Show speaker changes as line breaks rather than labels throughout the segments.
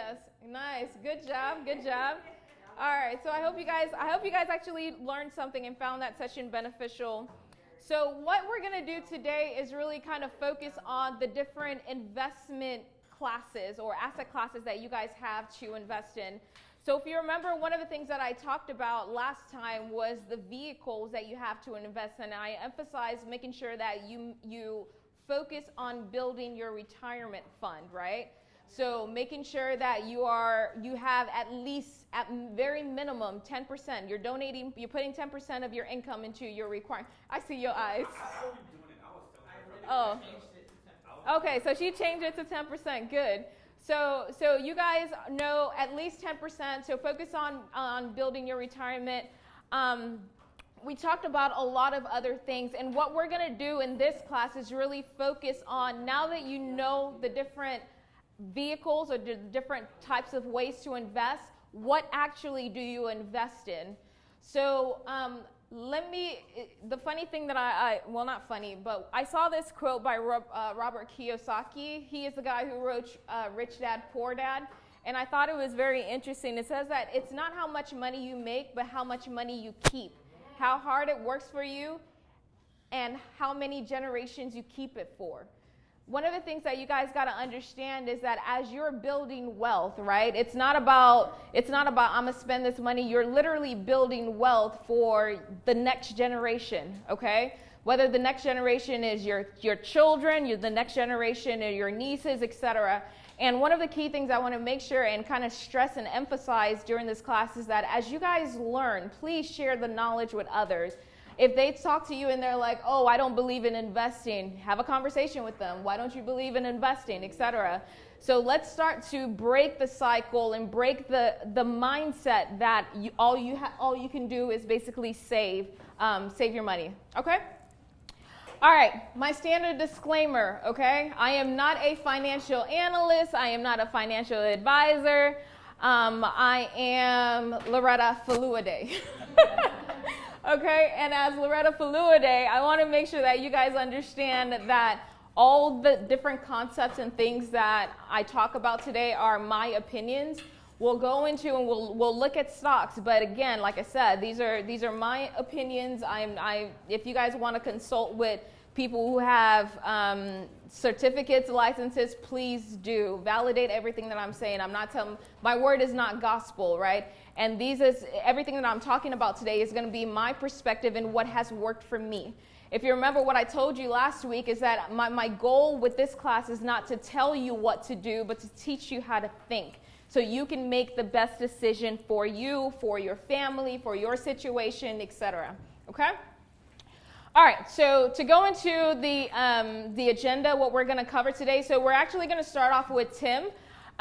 Yes. Nice. Good job. Good job. All right. So I hope you guys actually learned something and found that session beneficial. So what we're going to do today is really kind of focus on the different investment classes or asset classes that you guys have to invest in. So if you remember, one of the things that I talked about last time was the vehicles that you have to invest in. And I emphasized making sure that you focus on building your retirement fund, right? So making sure that you have at least, at very minimum, 10%. You're putting 10% of your income into your requirement. I see your eyes. Oh. Okay, so she changed it to 10%. Good. So you guys know at least 10%. So focus on building your retirement. We talked about a lot of other things, and what we're going to do in this class is really focus on, now that you know the different vehicles or the different types of ways to invest, what actually do you invest in? So the funny thing that well, not funny, but I saw this quote by Robert Kiyosaki. He is the guy who wrote Rich Dad, Poor Dad. And I thought it was very interesting. It says that it's not how much money you make, but how much money you keep. How hard it works for you, and how many generations you keep it for. One of the things that you guys got to understand is that as you're building wealth, right? It's not about I'm going to spend this money. You're literally building wealth for the next generation, okay? Whether the next generation is your children, the next generation or your nieces, etc. And one of the key things I want to make sure and kind of stress and emphasize during this class is that as you guys learn, please share the knowledge with others. If they talk to you and they're like, oh, I don't believe in investing, have a conversation with them. Why don't you believe in investing, etc. So let's start to break the cycle and break the mindset that all you can do is basically save your money. Okay? All right, my standard disclaimer, okay? I am not a financial analyst. I am not a financial advisor. I am Loretta Faluade. Okay, and as Loretta Faluade, I want to make sure that you guys understand that all the different concepts and things that I talk about today are my opinions. We'll go into and we'll look at stocks, but again, like I said, these are my opinions. If you guys want to consult with people who have certificates, licenses, please do. Validate everything that I'm saying. I'm not telling, my word is not gospel, right? And everything that I'm talking about today is going to be my perspective and what has worked for me. If you remember what I told you last week is that my goal with this class is not to tell you what to do, but to teach you how to think. So you can make the best decision for you, for your family, for your situation, etc. Okay? All right, so to go into the agenda, what we're going to cover today, so we're actually going to start off with Tim.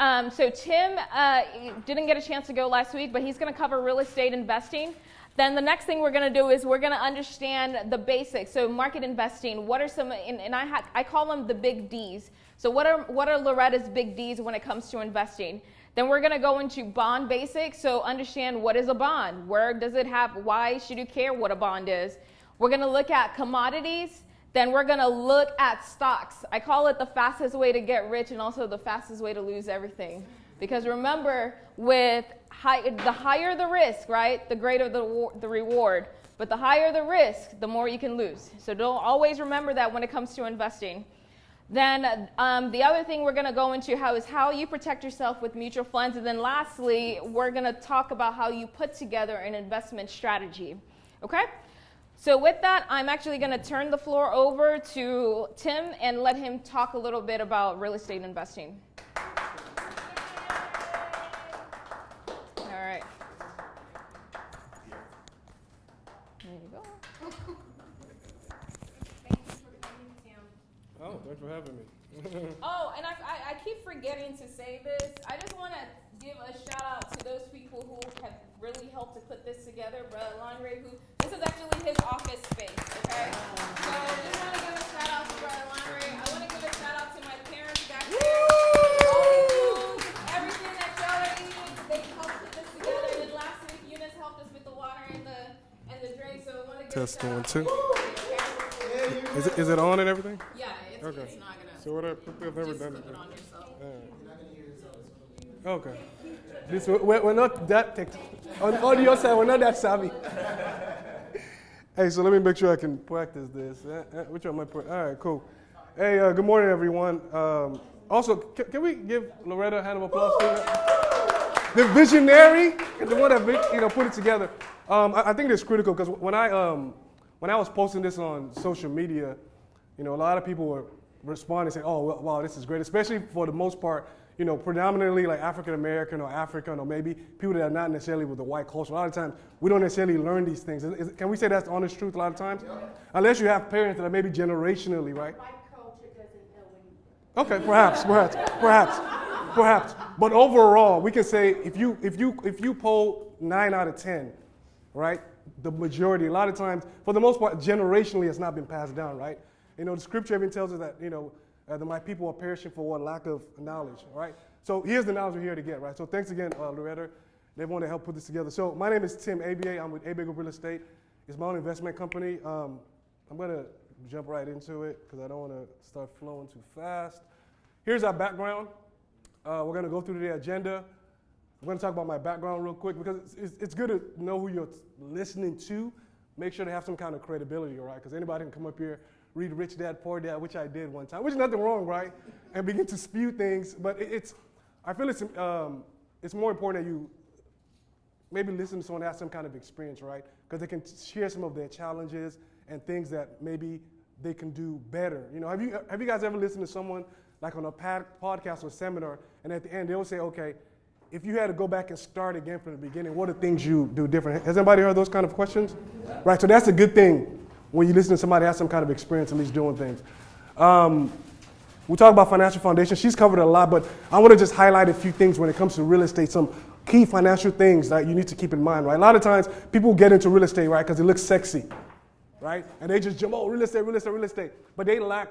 So Tim didn't get a chance to go last week, but he's going to cover real estate investing. Then the next thing we're going to do is we're going to understand the basics. So market investing, what are some, and I call them the big Ds. So what are Loretta's big Ds when it comes to investing? Then we're going to go into bond basics. So understand, what is a bond? Where does it have? Why should you care what a bond is? We're going to look at commodities. Then we're going to look at stocks. I call it the fastest way to get rich and also the fastest way to lose everything. Because remember, the higher the risk, right, the greater the reward. But the higher the risk, the more you can lose. So don't always remember that when it comes to investing. Then the other thing we're going to go into is how you protect yourself with mutual funds. And then lastly, we're going to talk about how you put together an investment strategy. Okay? So with that, I'm actually going to turn the floor over to Tim and let him talk a little bit about real estate investing. All right. There you go. Thank you for coming, Tim.
Oh, thanks for having me.
Oh, and I keep forgetting to say this. I just want to give a shout out to those people who have really helped to put this together. Brother Landry, this is actually his office space, okay? So I just want to give a shout out to Brother Landry. I want to give a shout out to my parents back there. All these food, everything that y'all are eating, they helped put this together. And then last week, Eunice helped us with the water and the drink. So I want to give a shout out to you. Okay?
Is it on and everything?
Yeah, it's not going to.
So what I've never done it.
Put it on yourself.
Okay. We're not that on your side, we're not that savvy. Hey, so let me make sure I can practice this. Which one am I practicing? All right, cool. Hey, good morning, everyone. Also, can we give Loretta a hand of applause? The visionary, the one that put it together. I think it's critical because when I was posting this on social media, a lot of people were responding saying, "Oh, wow, this is great," especially for the most part. Predominantly like African American or African or maybe people that are not necessarily with the white culture. A lot of times we don't necessarily learn these things. Can we say that's the honest truth a lot of times? Yeah. Unless you have parents that are maybe generationally, right?
White culture doesn't know anything.
Okay, perhaps. But overall, we can say if you poll 9 out of 10, right? The majority, a lot of times, for the most part, generationally, it's not been passed down, right? The scripture even tells us that that my people are perishing for what? Lack of knowledge, right? So here's the knowledge we're here to get, right? So thanks again, Loretta, and everyone that helped put this together. So my name is Tim Ebie. I'm with Ebie Real Estate. It's my own investment company. I'm going to jump right into it because I don't want to start flowing too fast. Here's our background. We're going to go through the agenda. I'm going to talk about my background real quick because it's good to know who you're listening to. Make sure they have some kind of credibility, all right? Because anybody can come up here, read Rich Dad, Poor Dad, which I did one time, which is nothing wrong, right? And begin to spew things. But I feel it's more important that you maybe listen to someone that has some kind of experience, right? Because they can share some of their challenges and things that maybe they can do better. Have you guys ever listened to someone like on a podcast or seminar, and at the end they'll say, okay, if you had to go back and start again from the beginning, what are things you do different? Has anybody heard those kind of questions? Yeah. Right, so that's a good thing when you listen to somebody that has some kind of experience at least doing things. We talk about financial foundation. She's covered a lot, but I want to just highlight a few things when it comes to real estate, some key financial things that you need to keep in mind, right? A lot of times people get into real estate, right, because it looks sexy, right? And they just jump, real estate. But they lack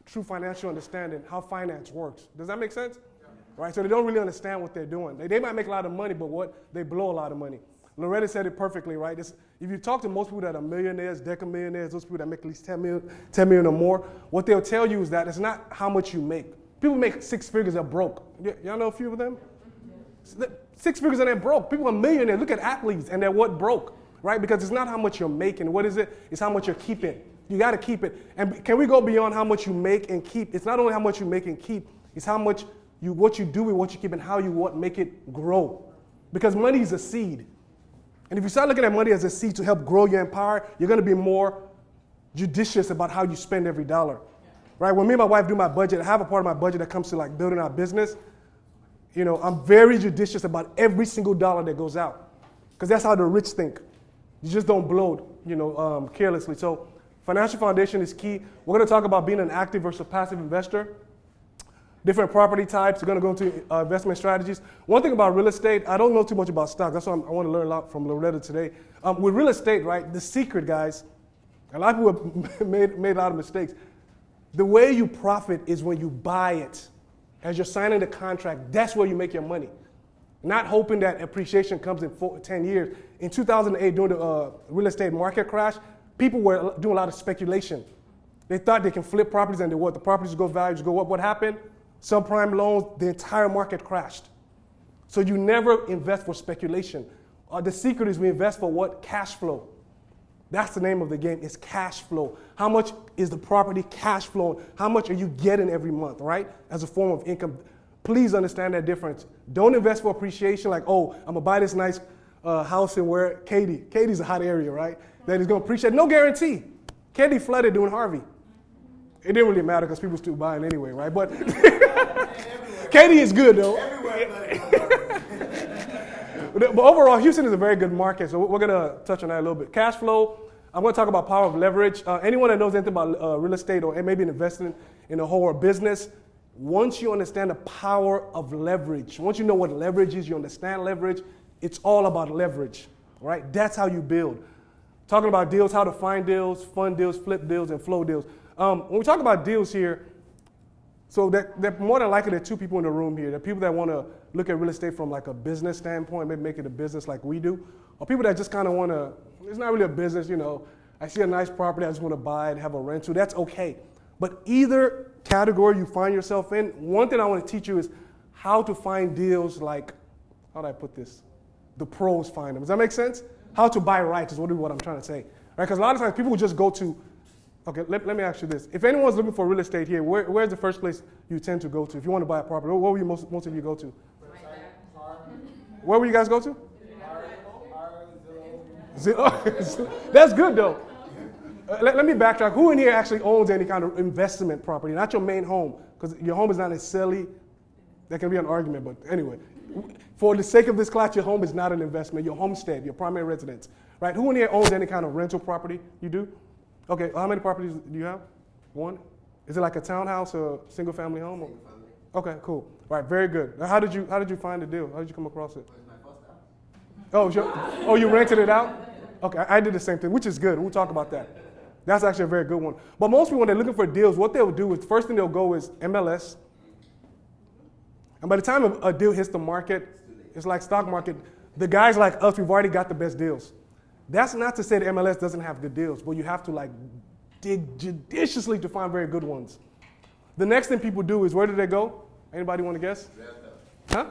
true financial understanding, how finance works. Does that make sense? Yeah. Right, so they don't really understand what they're doing. They might make a lot of money, but they blow a lot of money. Loretta said it perfectly, right? If you talk to most people that are millionaires, decamillionaires, those people that make at least 10 million or more, what they'll tell you is that it's not how much you make. People make 6 figures are broke. Y'all know a few of them? 6 figures and they're broke. People are millionaires. Look at athletes and they're what broke, right? Because it's not how much you're making. What is it? It's how much you're keeping. You got to keep it. And can we go beyond how much you make and keep? It's not only how much you make and keep. It's how much what you do with what you keep and how you make it grow. Because money is a seed. And if you start looking at money as a seed to help grow your empire, you're going to be more judicious about how you spend every dollar, right? When me and my wife do my budget, I have a part of my budget that comes to like building our business. I'm very judicious about every single dollar that goes out because that's how the rich think. You just don't blow it, carelessly. So financial foundation is key. We're going to talk about being an active versus passive investor. Different property types. We're going to go into investment strategies. One thing about real estate, I don't know too much about stocks. That's why I want to learn a lot from Loretta today. With real estate, right, the secret, guys, a lot of people have made a lot of mistakes. The way you profit is when you buy it. As you're signing the contract, that's where you make your money. Not hoping that appreciation comes in 10 years. In 2008, during the real estate market crash, people were doing a lot of speculation. They thought they can flip properties and the properties go, values go up. What happened? Subprime loans, the entire market crashed. So you never invest for speculation. The secret is we invest for what? Cash flow. That's the name of the game, is cash flow. How much is the property cash flowing? How much are you getting every month, right? As a form of income. Please understand that difference. Don't invest for appreciation like, I'm going to buy this nice house in where Katie's a hot area, right? That is going to appreciate. No guarantee. Katie flooded during Harvey. It didn't really matter because people still buying anyway, right? But Katie is good, though. But overall, Houston is a very good market, so we're going to touch on that a little bit. Cash flow, I'm going to talk about power of leverage. Anyone that knows anything about real estate or maybe investing in a whole business, once you understand the power of leverage, once you know what leverage is, you understand leverage, it's all about leverage, right? That's how you build. Talking about deals, how to find deals, fund deals, flip deals, and flow deals. When we talk about deals here, so they're more than likely there are two people in the room here. There are people that want to look at real estate from like a business standpoint, maybe make it a business like we do, or people that just kind of want to, it's not really a business, I see a nice property, I just want to buy it, have a rental, that's okay. But either category you find yourself in, one thing I want to teach you is how to find deals like, how do I put this? The pros find them. Does that make sense? How to buy right is what I'm trying to say. Right? Because a lot of times people will just go to, okay, let me ask you this. If anyone's looking for real estate here, where's the first place you tend to go to? If you want to buy a property, where will you most of you go to? Where will you guys go to? That's good though. Let me backtrack. Who in here actually owns any kind of investment property? Not your main home, because your home is not necessarily, that can be an argument, but anyway. For the sake of this class, your home is not an investment. Your homestead, your primary residence, right? Who in here owns any kind of rental property? You do? Okay, how many properties do you have? One? Is it like a townhouse or a single family home? Single family. Okay, cool. All right, very good. How did you find the deal? How did you come across it?
It's my first house.
Oh, you rented it out? Okay, I did the same thing, which is good. We'll talk about that. That's actually a very good one. But most people, when they're looking for deals, what they'll do is, the first thing they'll go is MLS. And by the time a deal hits the market, it's like stock market. The guys like us, we've already got the best deals. That's not to say that MLS doesn't have good deals, but you have to like dig judiciously to find very good ones. The next thing people do is, where do they go? Anybody want to guess? Huh?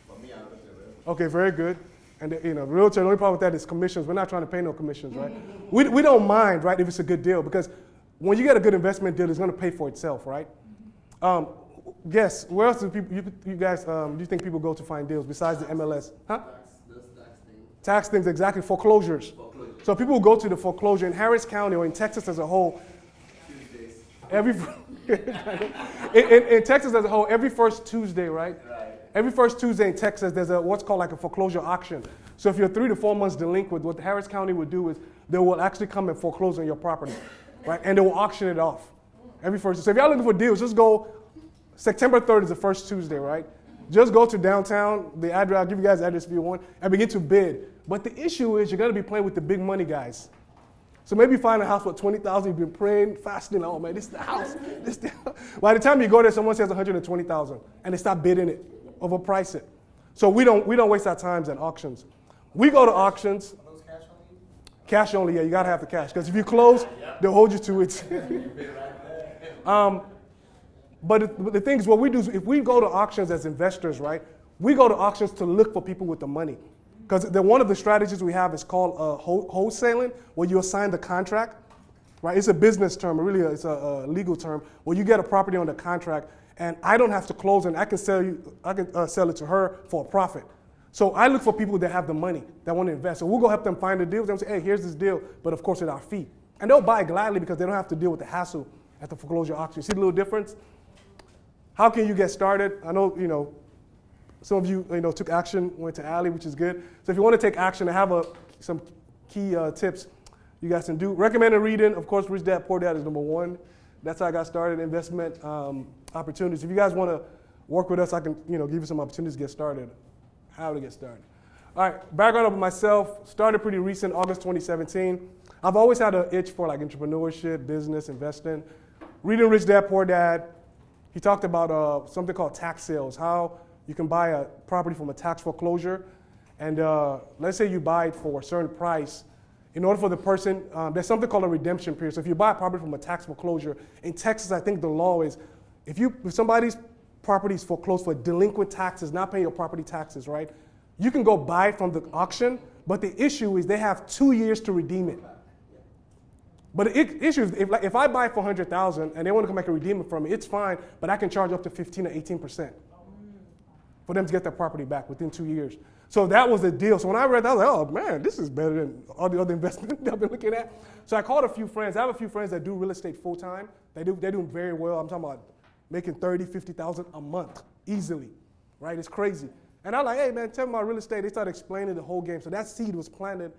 For me, I look at Realtor.
Okay, very good. And realtor, the only problem with that is commissions. We're not trying to pay no commissions, right? We don't mind, right, if it's a good deal, because when you get a good investment deal, it's going to pay for itself, right? Guess, where else do you guys do you think people go to find deals besides the MLS? Huh? Tax things, exactly. Foreclosures. So people will go to the foreclosure in Harris County or in Texas as a whole. In Texas as a whole, every first Tuesday, right? Every first Tuesday in Texas, there's what's called like a foreclosure auction. So if you're 3 to 4 months delinquent, what the Harris County would do is they will actually come and foreclose on your property, right? And they will auction it off every first. So if y'all looking for deals, just go. September 3rd is the first Tuesday, right? Just go to downtown, the address, I'll give you guys the address if you want, and begin to bid. But the issue is you're going to be playing with the big money guys. So maybe you find a house for $20,000, you've been praying, fasting, oh man, this is the house. By the time you go there, someone says $120,000, and they stop bidding it, overprice it. So we don't waste our times at auctions. We go to auctions.
Are those cash only?
Cash only, yeah, you got to have the cash. Because if you close, they'll hold you to it. But the thing is, what we do is if we go to auctions as investors, right, we go to auctions to look for people with the money. Because one of the strategies we have is called wholesaling, where you assign the contract, right? It's a business term, really, it's a legal term, where you get a property on the contract, and I don't have to close it. I can sell it to her for a profit. So I look for people that have the money, that want to invest. So we'll go help them find the deals. They'll say, hey, here's this deal, but of course at our fee. And they'll buy gladly because they don't have to deal with the hassle at the foreclosure auction. See the little difference? How can you get started? I know, some of you, took action, went to Alley, which is good. So if you want to take action, I have some key tips you guys can do. Recommended reading, of course, Rich Dad, Poor Dad is number one. That's how I got started. Investment opportunities. If you guys want to work with us, I can, give you some opportunities to get started. How to get started. All right, background of myself. Started pretty recent, August 2017. I've always had an itch for like entrepreneurship, business, investing. Reading Rich Dad, Poor Dad. He talked about something called tax sales, how you can buy a property from a tax foreclosure, and let's say you buy it for a certain price. In order for the person, there's something called a redemption period. So if you buy a property from a tax foreclosure, in Texas, I think the law is, if somebody's property is foreclosed for delinquent taxes, not paying your property taxes, right? You can go buy it from the auction, but the issue is they have 2 years to redeem it. But the issue is, if I buy for $100,000 and they want to come back and redeem it from me, it's fine, but I can charge up to 15 or 18% for them to get their property back within 2 years. So that was the deal. So when I read that, I was like, oh man, this is better than all the other investments I've been looking at. So I called a few friends. I have a few friends that do real estate full time. They're doing very well. I'm talking about making $30,000, $50,000 a month easily, right? It's crazy. And I'm like, hey man, tell me about real estate. They started explaining the whole game. So that seed was planted.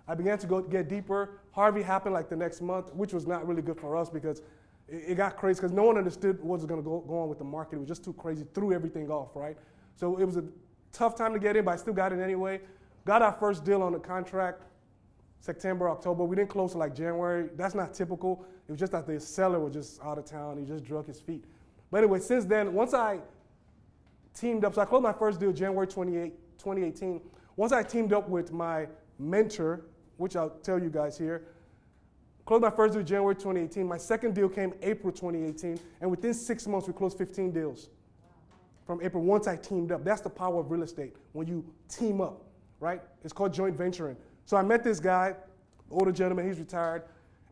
I began to get deeper. Harvey happened like the next month, which was not really good for us because it got crazy because no one understood what was going to go on with the market. It was just too crazy. Threw everything off, right? So it was a tough time to get in, but I still got it anyway. Got our first deal on the contract September, October. We didn't close till like January. That's not typical. It was just that the seller was just out of town. He just drug his feet. But anyway, since then, once I teamed up, so I closed my first deal January 2018. Once I teamed up with my mentor, which I'll tell you guys here, closed my first deal January 2018. My second deal came April 2018, and within 6 months, we closed 15 deals. from April once I teamed up. That's the power of real estate, when you team up, right? It's called joint venturing. So I met this guy, older gentleman, he's retired,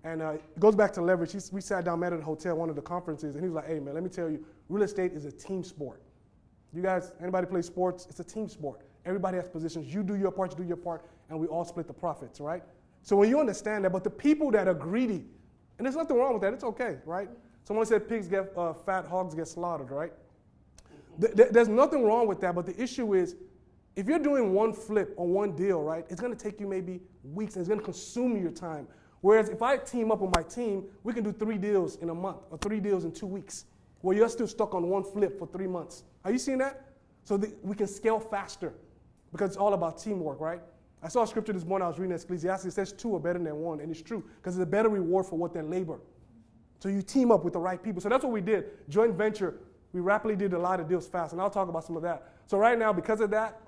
and it goes back to leverage. We sat down, met at a hotel, one of the conferences, and he was like, hey man, let me tell you, real estate is a team sport. You guys, anybody play sports? It's a team sport. Everybody has positions. You do your part, you do your part, and we all split the profits, right? So when you understand that, but the people that are greedy, and there's nothing wrong with that, it's okay, right? Someone said pigs get fat, hogs get slaughtered, right? There's nothing wrong with that, but the issue is, if you're doing one flip or one deal, right, it's gonna take you maybe weeks and it's gonna consume your time. Whereas if I team up with my team, we can do 3 deals in a month or 3 deals in 2 weeks, where you're still stuck on one flip for 3 months. Are you seeing that? So we can scale faster because it's all about teamwork, right? I saw a scripture this morning, I was reading Ecclesiastes, it says 2 are better than 1, and it's true, because it's a better reward for what they labor. So you team up with the right people. So that's what we did, joint venture. We rapidly did a lot of deals fast, and I'll talk about some of that. So right now, because of that,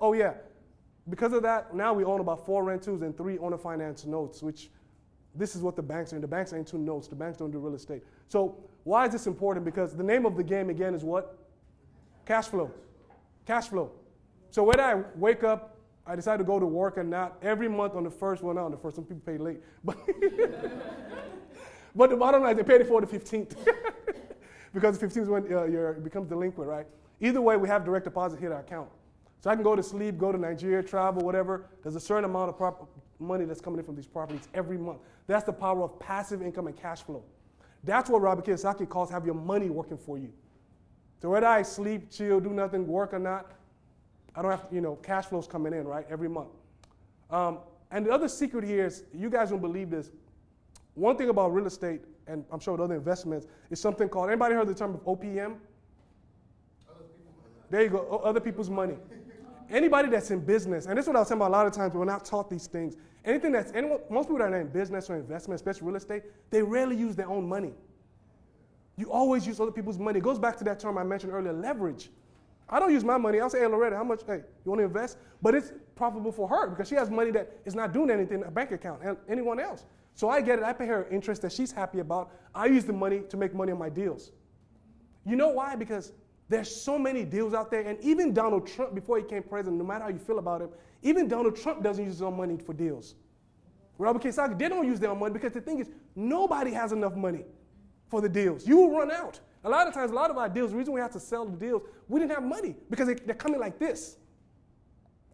now we own about 4 rentals and 3 owner finance notes, which this is what the banks are in. The banks ain't 2 notes. The banks don't do real estate. So why is this important? Because the name of the game, again, is what? Cash flow. Cash flow. So whether I wake up, I decide to go to work or not, every month on the first, well, not on the first, some people pay late, but but the bottom line, they pay it for the 15th. Because the 15th is when it becomes delinquent, right? Either way, we have direct deposit hit our account. So I can go to sleep, go to Nigeria, travel, whatever. There's a certain amount of money that's coming in from these properties every month. That's the power of passive income and cash flow. That's what Robert Kiyosaki calls have your money working for you. So whether I sleep, chill, do nothing, work or not, I don't have to, cash flow's coming in, right, every month. And the other secret here is, you guys don't believe this, one thing about real estate, and I'm sure with other investments, is something called, anybody heard the term of OPM? There you go, other people's money. Anybody that's in business, and this is what I was saying about a lot of times, we're not taught these things. Most people that are in business or investment, especially real estate, they rarely use their own money. You always use other people's money. It goes back to that term I mentioned earlier, leverage. I don't use my money. I'll say, hey, Loretta, how much, hey, you want to invest? But it's profitable for her because she has money that is not doing anything in a bank account and anyone else. So I get it. I pay her interest that she's happy about. I use the money to make money on my deals. You know why? Because there's so many deals out there, and even Donald Trump, before he became president, no matter how you feel about him, even Donald Trump doesn't use his own money for deals. Robert Kiyosaki, they don't use their own money because the thing is, nobody has enough money for the deals. You will run out. A lot of times, a lot of our deals, the reason we have to sell the deals, we didn't have money because they're coming like this,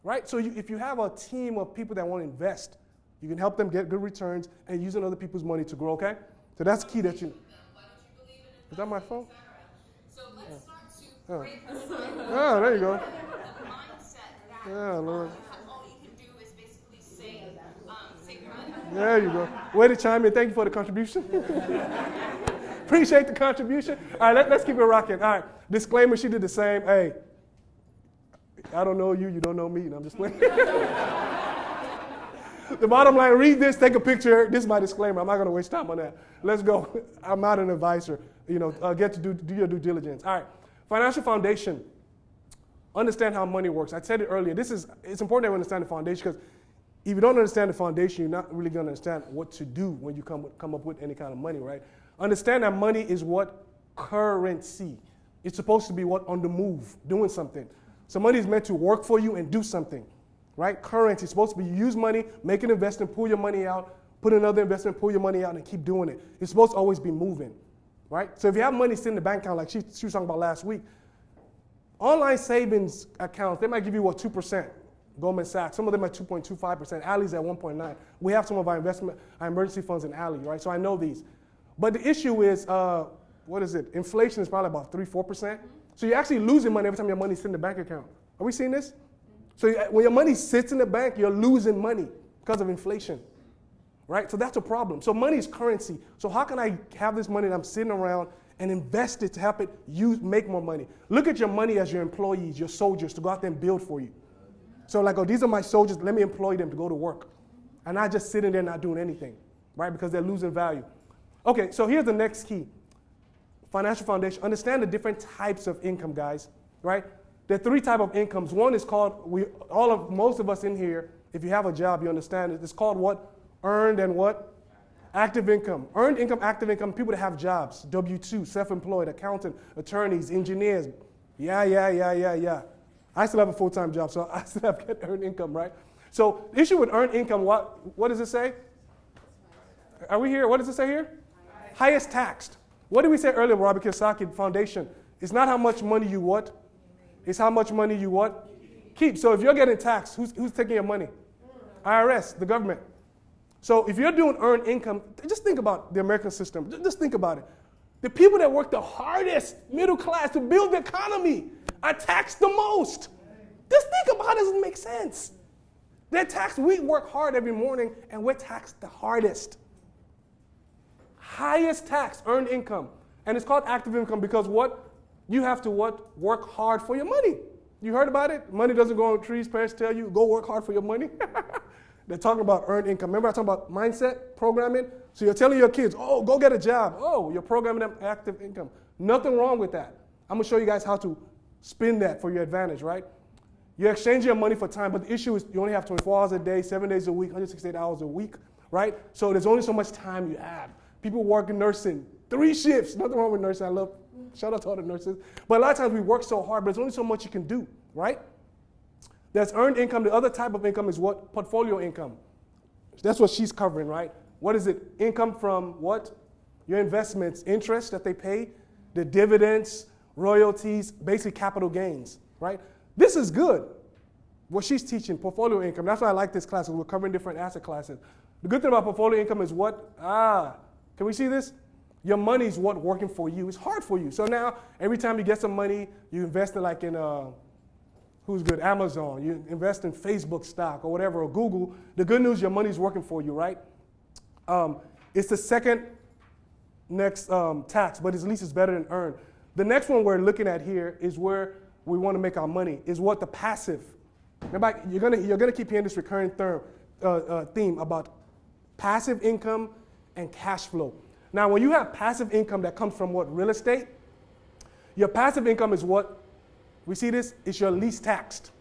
right? So if you have a team of people that want to invest, you can help them get good returns and using other people's money to grow, okay? So that's key that you...
Why don't you believe in
Is that my phone?
So let's start to break
Oh, there you go.
the mindset that
Yeah, Lord.
all you can do is basically save your money.
There you go. Way to chime in. Thank you for the contribution. Appreciate the contribution. All right, let's keep it rocking. All right, disclaimer, she did the same. Hey, I don't know you, you don't know me, and I'm just playing. The bottom line, read this, take a picture. This is my disclaimer. I'm not going to waste time on that. Let's go. I'm not an advisor. Get to do your due diligence. All right, financial foundation. Understand how money works. I said it earlier. It's important to understand the foundation because if you don't understand the foundation, you're not really going to understand what to do when you come up with any kind of money, right? Understand that money is what? Currency. It's supposed to be what? On the move, doing something. So money is meant to work for you and do something, right? Currency is supposed to be you use money, make an investment, pull your money out, put another investment, pull your money out, and keep doing it. It's supposed to always be moving, right? So if you have money sitting in the bank account, like she was talking about last week, online savings accounts, they might give you, 2%. Goldman Sachs, some of them at 2.25%. Ali's at 1.9%. We have some of our emergency funds in Ali, right? So I know these. But the issue is, inflation is probably about 3-4%. So you're actually losing money every time your money sits in the bank account. Are we seeing this? So when your money sits in the bank, you're losing money because of inflation, right? So that's a problem. So money is currency. So how can I have this money that I'm sitting around and invest it to help it make more money? Look at your money as your employees, your soldiers, to go out there and build for you. So these are my soldiers, let me employ them to go to work. And not just sitting there not doing anything, right? Because they're losing value. Okay, so here's the next key. Financial foundation. Understand the different types of income, guys, right? There are 3 types of incomes. One is called, most of us in here, if you have a job, you understand it. It's called what? Earned and what? Active income. Earned income, active income, people that have jobs, W-2, self-employed, accountant, attorneys, engineers, Yeah. I still have a full-time job, so I still have get earned income, right? So the issue with earned income, what does it say? Are we here? What does it say here? Highest taxed. What did we say earlier, Robert Kiyosaki Foundation? It's not how much money you what? It's how much money you what? Keep. So if you're getting taxed, who's taking your money? IRS, the government. So if you're doing earned income, just think about the American system. Just think about it. The people that work the hardest, middle class, to build the economy are taxed the most. Just think about it. It doesn't make sense. They're taxed. We work hard every morning, and we're taxed the hardest. Highest tax, earned income. And it's called active income because what? You have to what? Work hard for your money. You heard about it? Money doesn't grow on trees. Parents tell you, go work hard for your money. They're talking about earned income. Remember I talked about mindset programming? So you're telling your kids, oh, go get a job. Oh, you're programming them active income. Nothing wrong with that. I'm going to show you guys how to spin that for your advantage, right? You're exchanging your money for time, but the issue is you only have 24 hours a day, 7 days a week, 168 hours a week, right? So there's only so much time you have. People work in nursing, 3 shifts. Nothing wrong with nursing. Shout out to all the nurses. But a lot of times we work so hard, but there's only so much you can do, right? That's earned income. The other type of income is what? Portfolio income. That's what she's covering, right? What is it? Income from what? Your investments, interest that they pay, the dividends, royalties, basically capital gains, right? This is good. What she's teaching, portfolio income. That's why I like this class. We're covering different asset classes. The good thing about portfolio income is what? Can we see this? Your money's what working for you. It's hard for you. So now, every time you get some money, you invest it like in who's good? Amazon. You invest in Facebook stock or whatever, or Google. The good news, your money's working for you, right? It's the second next tax, but at least it's better than earned. The next one we're looking at here is where we want to make our money, is what? The passive. Remember, you're gonna keep hearing this recurring theme about passive income and cash flow. Now, when you have passive income that comes from what? Real estate. Your passive income is what? We see this? It's your least taxed,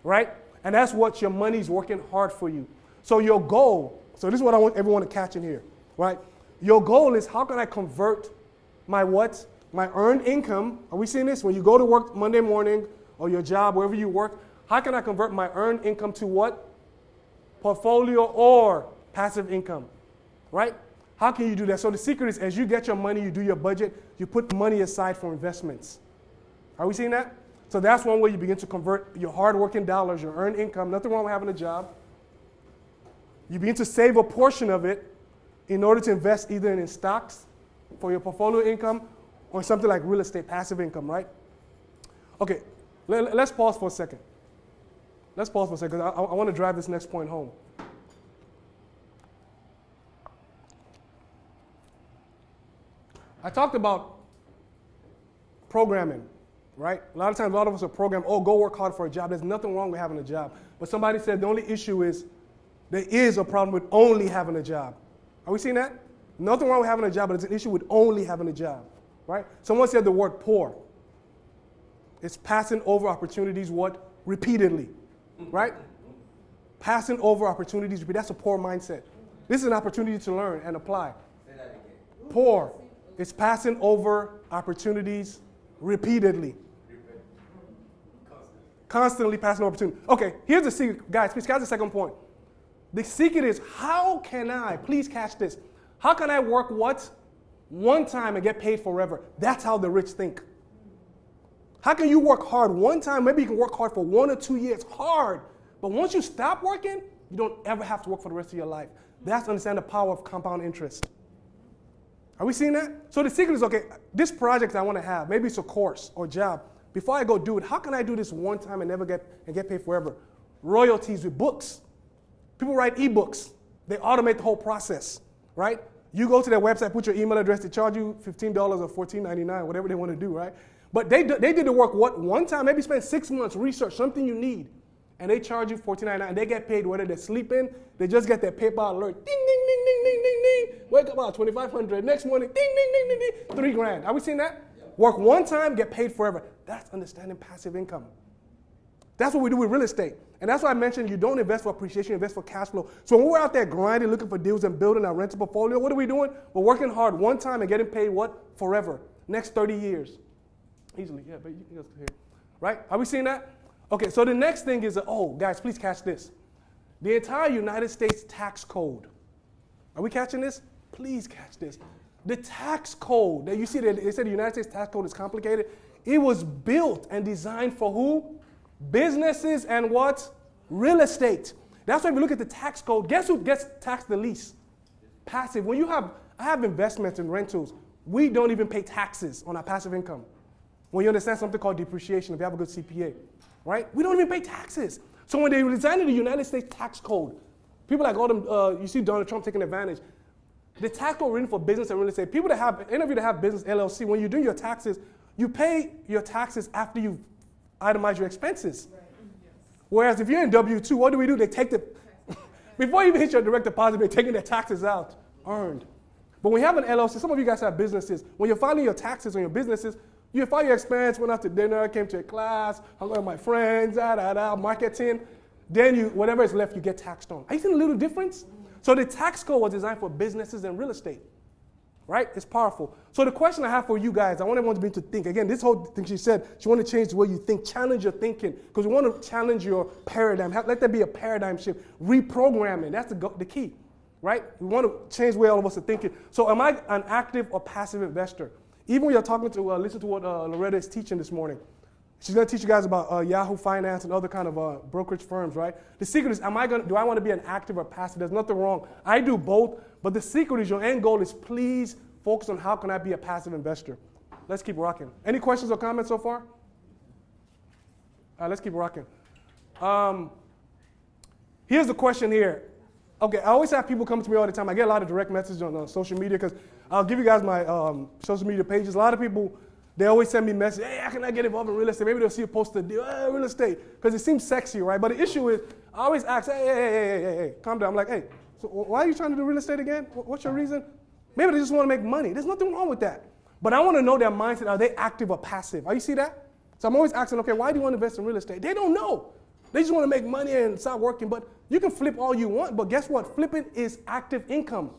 right? And that's what your money's working hard for you. So your goal, so this is what I want everyone to catch in here, right? Your goal is, how can I convert my what? My earned income. Are we seeing this? When you go to work Monday morning or your job, wherever you work, how can I convert my earned income to what? Portfolio or passive income, right? How can you do that? So the secret is, as you get your money, you do your budget, you put money aside for investments. Are we seeing that? So that's one way you begin to convert your hard-working dollars, your earned income. Nothing wrong with having a job. You begin to save a portion of it in order to invest either in stocks for your portfolio income or something like real estate, passive income, right? Okay, let's pause for a second. Let's pause for a second, because I want to drive this next point home. I talked about programming, right? A lot of times, a lot of us are programmed, oh, go work hard for a job. There's nothing wrong with having a job. But somebody said the only issue is there is a problem with only having a job. Are we seeing that? Nothing wrong with having a job, but it's an issue with only having a job, right? Someone said the word poor. It's passing over opportunities, what? Repeatedly, right? Passing over opportunities, that's a poor mindset. This is an opportunity to learn and apply.
Say that again.
Poor. It's passing over opportunities repeatedly. Constantly passing over opportunities. Okay, here's the secret. Guys, please catch the second point. The secret is, how can I, please catch this, how can I work what? One time and get paid forever? That's how the rich think. How can you work hard one time? Maybe you can work hard for 1 or 2 years, hard. But once you stop working, you don't ever have to work for the rest of your life. That's to understand the power of compound interest. Are we seeing that? So the secret is, okay, this project I want to have, maybe it's a course or job. Before I go do it, how can I do this one time and never get paid forever? Royalties with books. People write ebooks. They automate the whole process, right? You go to their website, put your email address, they charge you $15 or $14.99, whatever they want to do, right? But they did the work one time, maybe spend 6 months, research something you need, and they charge you $14.99, and they get paid whether they're sleeping, they just get their PayPal alert, ding, ding, ding, ding, ding, ding, ding, wake up about $2,500, next morning, ding, ding, ding, ding, ding, $3,000. Are we seeing that? Yep. Work one time, get paid forever. That's understanding passive income. That's what we do with real estate. And that's why I mentioned you don't invest for appreciation, you invest for cash flow. So when we're out there grinding, looking for deals and building our rental portfolio, what are we doing? We're working hard one time and getting paid what? Forever. Next 30 years. Easily, yeah, but you can just hear. Right? Are we seeing that? Okay, so the next thing is, guys, please catch this. The entire United States tax code. Are we catching this? Please catch this. The tax code that you see, they said the United States tax code is complicated. It was built and designed for who? Businesses and what? Real estate. That's why if you look at the tax code, guess who gets taxed the least? Passive. When I have investments in rentals, we don't even pay taxes on our passive income. When you understand something called depreciation, if you have a good CPA, right? We don't even pay taxes. So when they designed the United States tax code, people like all them, you see Donald Trump taking advantage. The tax code written for business and real estate. People that have, any of you that have business LLC, when you do your taxes, you pay your taxes after you itemize your expenses. Right. Yes. Whereas if you're in W-2, what do? They take the, before you even hit your direct deposit, they're taking their taxes out, earned. But when you have an LLC, some of you guys have businesses. When you're filing your taxes on your businesses, you file your expense, went out to dinner, came to a class, hung out with my friends, marketing. Then whatever is left, you get taxed on. Are you seeing a little difference? So the tax code was designed for businesses and real estate, right? It's powerful. So the question I have for you guys, I want everyone to think. Again, this whole thing she said, she wanted to change the way you think, challenge your thinking, because we want to challenge your paradigm. Let there be a paradigm shift, reprogramming. That's the key, right? We want to change the way all of us are thinking. So am I an active or passive investor? Even when you're talking to, listen to what Loretta is teaching this morning. She's going to teach you guys about Yahoo Finance and other kind of brokerage firms, right? The secret is, do I want to be an active or passive? There's nothing wrong. I do both, but the secret is your end goal is please focus on how can I be a passive investor. Let's keep rocking. Any questions or comments so far? All right, let's keep rocking. Here's the question here. Okay, I always have people come to me all the time. I get a lot of direct messages on social media because I'll give you guys my social media pages. A lot of people, they always send me messages, hey, how can I get involved in real estate? Maybe they'll see a post deal, real estate, because it seems sexy, right? But the issue is, I always ask, hey, calm down. I'm like, hey, so why are you trying to do real estate again? What's your reason? Maybe they just want to make money. There's nothing wrong with that. But I want to know their mindset. Are they active or passive? Are you see that? So I'm always asking, okay, why do you want to invest in real estate? They don't know. They just want to make money and start working. But you can flip all you want, but guess what? Flipping is active income.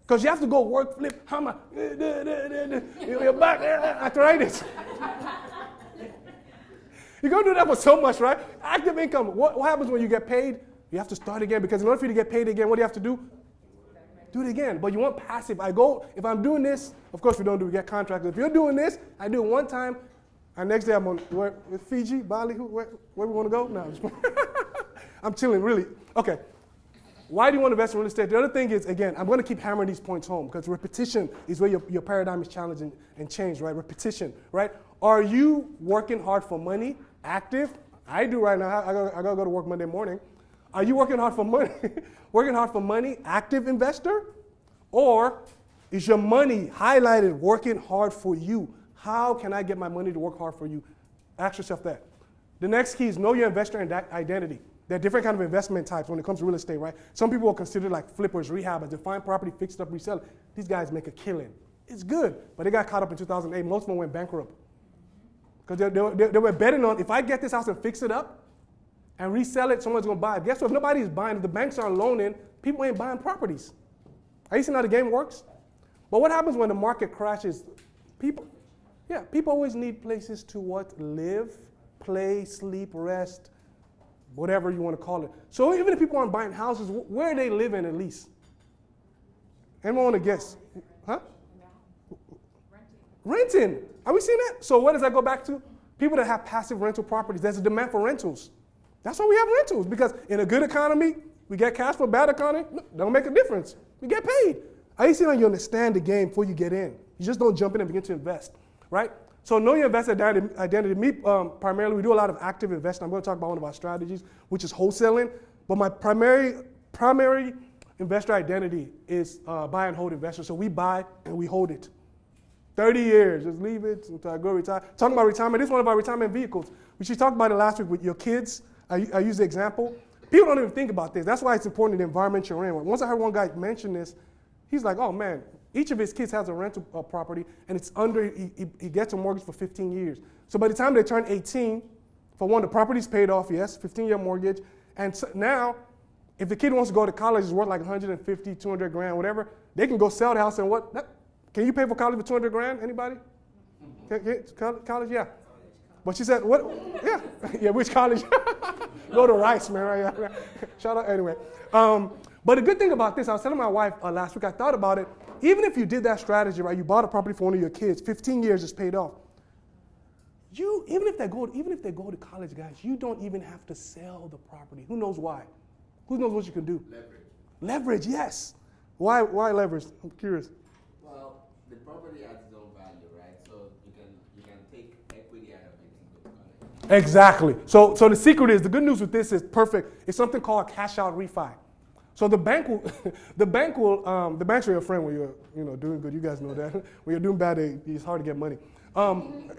Because you have to go work, flip, hammer, your back, arthritis. You're going to do that for so much, right? Active income. What happens when you get paid? You have to start again, because in order for you to get paid again, what do you have to do? Do it again. But you want passive. If I'm doing this, of course we get contracts. If you're doing this, I do it one time, and next day I'm on with Fiji, Bali, where we want to go? No, I'm chilling, really. Okay. Why do you want to invest in real estate? The other thing is, again, I'm going to keep hammering these points home because repetition is where your paradigm is challenged and changed, right? Repetition, right? Are you working hard for money, active? I do right now. I got to go to work Monday morning. Are you working hard for money, active investor? Or is your money highlighted working hard for you? How can I get my money to work hard for you? Ask yourself that. The next key is know your investor identity. There are different kind of investment types when it comes to real estate, right? Some people are considered like flippers, rehabbers. They find property, fix it up, resell it. These guys make a killing. It's good, but they got caught up in 2008. Most of them went bankrupt. Because they were betting on, if I get this house and fix it up and resell it, someone's going to buy it. Guess what? If nobody's buying, if the banks aren't loaning, people ain't buying properties. Are you seeing how the game works? But what happens when the market crashes? People always need places to what? Live, play, sleep, rest, whatever you want to call it. So even if people aren't buying houses, where are they living at least? Anyone want to guess? Huh? Renting. Are we seeing that? So what does that go back to? People that have passive rental properties. There's a demand for rentals. That's why we have rentals, because in a good economy, we get cash. For a bad economy, don't make a difference. We get paid. Are you seeing how you understand the game before you get in? You just don't jump in and begin to invest, right? So know your investor identity. Me, primarily, we do a lot of active investing. I'm going to talk about one of our strategies, which is wholesaling. But my primary investor identity is buy and hold investor. So we buy and we hold it. 30 years, just leave it until I go retire. Talking about retirement, this is one of our retirement vehicles. We should talk about it last week with your kids. I use the example. People don't even think about this. That's why it's important the environment you're in. Once I heard one guy mention this, he's like, oh man, each of his kids has a rental property, and it's he gets a mortgage for 15 years. So by the time they turn 18, for one, the property's paid off, yes, 15-year mortgage. And so now, if the kid wants to go to college, it's worth like 150, 200 grand, whatever, they can go sell the house and what? Can you pay for college for 200 grand? Anybody? College? Yeah. But she said, what? Yeah, yeah, which college? Go to Rice, man. Right? Yeah. Shout out, anyway. But the good thing about this, I was telling my wife last week, I thought about it. Even if you did that strategy, right, you bought a property for one of your kids, 15 years is paid off. Even if they go to college, guys, you don't even have to sell the property. Who knows why? Who knows what you can do? Leverage, yes. Why leverage? I'm curious.
Well, the property has its own value, right? So you can take equity out of it and go to college.
Exactly. So the secret is, the good news with this is perfect. It's something called a cash out refi. So the banks are your friend when you're doing good. You guys know that. When you're doing bad, it's hard to get money.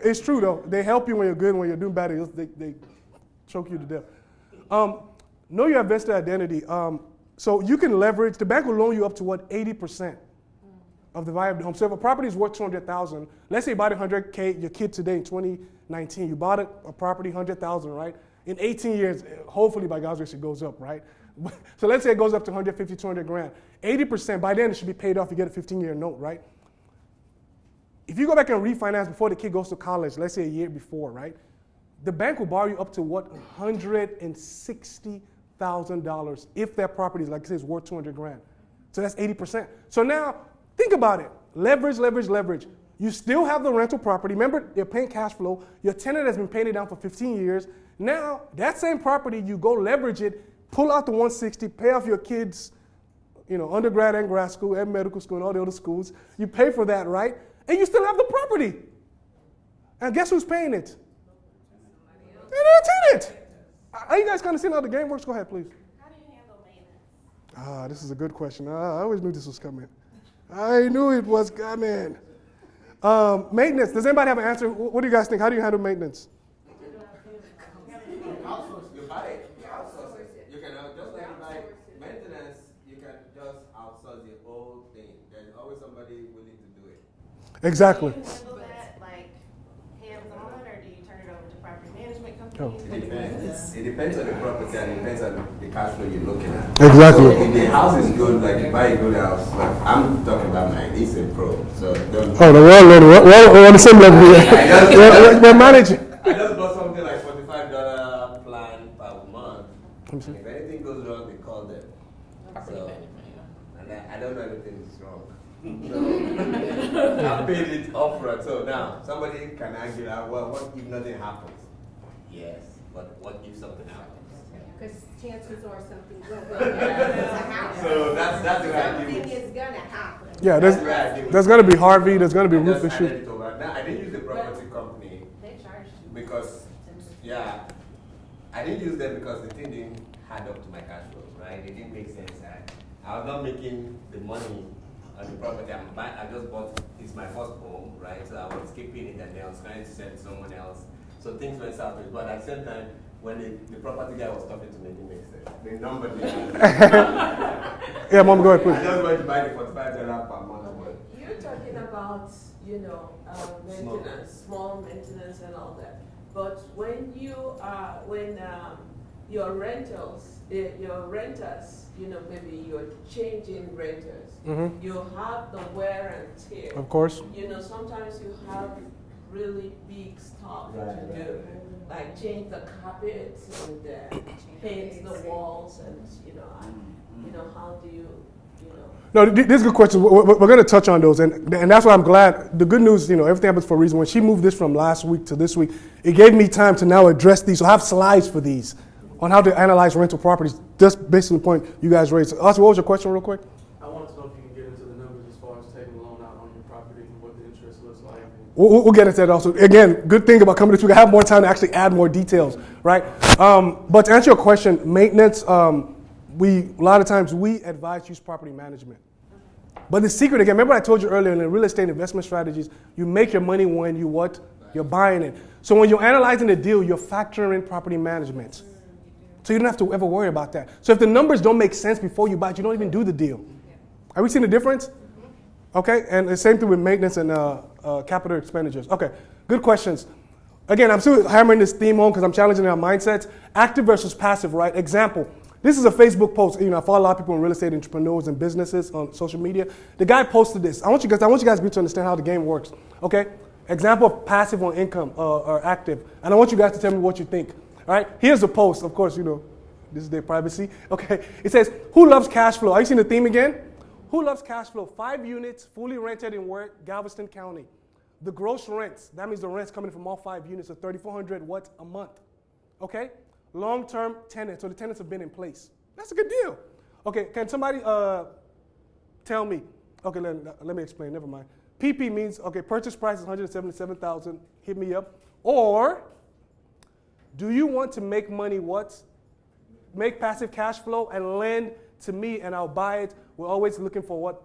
It's true though. They help you when you're good, and when you're doing bad, they choke you to death. Know your investor identity. So you can leverage. The bank will loan you up to 80% of the value of the home. So if a property is worth $200,000, let's say you bought $100K, your kid today in 2019, you bought a property $100,000, right? In 18 years, hopefully by God's grace, it goes up, right? So let's say it goes up to 150, 200 grand. 80%, by then it should be paid off. You get a 15-year note, right? If you go back and refinance before the kid goes to college, let's say a year before, right? The bank will borrow you up to $160,000 if that property is, like I said, is worth 200 grand. So that's 80%. So now, think about it. Leverage, leverage, leverage. You still have the rental property. Remember, you're paying cash flow. Your tenant has been paying it down for 15 years. Now, that same property, you go leverage it, pull out the 160, pay off your kids, undergrad and grad school and medical school and all the other schools. You pay for that, right? And you still have the property. And guess who's paying it? The tenant. Are you guys kind of seeing how the game works? Go ahead, please.
How do you handle maintenance?
This is a good question. I always knew this was coming. I knew it was coming. Maintenance. Does anybody have an answer? What do you guys think? How do you handle maintenance?
Outsource, you buy it, you outsource it. You can just like you buy maintenance, you can just outsource the whole thing. There's always somebody willing to do it.
Exactly.
Do you handle that like hands-on, or do you turn it over to property management companies?
It depends. It depends on the property and it depends on the cash flow you're looking at.
Exactly.
So if the house is good, like you buy a good house, like I'm talking about mine, he's a pro. So don't.
Oh, the world, we're on the same level. We're managing.
I just bought something like $45 plan per month. And if anything goes wrong, they call them. So, and I don't know anything is wrong. So, I paid it upfront. So now, somebody can argue that, well, what if nothing happens? Yes, but what if something happens?
Because chances are something will happen.
So that's the way I
Something
do it.
is going to happen.
Yeah, there's going to be Harvey, there's going to be
I
roof
just
issue.
handed it over. Now, I didn't use the property company
They charge you.
because, yeah, I didn't use them because the thing didn't add up to my cash flow, right? It didn't make sense. I was not making the money on the property. I just bought, it's my first home, right? So I was keeping it and then I was trying to sell it to someone else. So things went south. But at the same time, when the property guy was talking to me, it didn't make sense. The number didn't.
Yeah, Mom, go ahead, please.
I just went to buy the $45 per month.
You're talking about, maintenance, small maintenance and all that. But when your renters, maybe you're changing renters, you have the wear and tear.
Of course.
Sometimes you have really big stuff to do, like change the carpets and paint the walls, and how do you.
No, these are good questions. We're going to touch on those, and that's why I'm glad. The good news, everything happens for a reason. When she moved this from last week to this week, it gave me time to now address these. So I have slides for these on how to analyze rental properties. Just based on the point you guys raised. Oscar, what was your question, real quick?
I wanted to know if you can get into the numbers as far as taking a loan out on your property and what the interest looks like.
We'll get into that also. Again, good thing about coming this week, I have more time to actually add more details, right? But to answer your question, maintenance. A lot of times we advise use property management. But the secret, again, remember I told you earlier in the real estate investment strategies, you make your money when you're buying it. So when you're analyzing the deal, you're factoring in property management. So you don't have to ever worry about that. So if the numbers don't make sense before you buy it, you don't even do the deal. Are we seeing the difference? Okay, and the same thing with maintenance and capital expenditures. Okay, good questions. Again, I'm still hammering this theme home because I'm challenging our mindsets. Active versus passive, right? Example. This is a Facebook post. I follow a lot of people in real estate, entrepreneurs and businesses on social media. The guy posted this. I want you guys to be able to understand how the game works. Okay, Example of passive on income or active. And I want you guys to tell me what you think. All right, here's the post. Of course, this is their privacy. Okay, it says, who loves cash flow? Are you seeing the theme again? Who loves cash flow? 5 units, fully rented in Galveston County. The gross rents, that means the rent's coming from all 5 units, are $3,400 what a month. Okay, long-term tenants, so the tenants have been in place. That's a good deal. Okay, can somebody tell me? Okay, let me explain. Never mind. PP means, okay, purchase price is $177,000. Hit me up. Or do you want to make money what? Make passive cash flow and lend to me and I'll buy it. We're always looking for what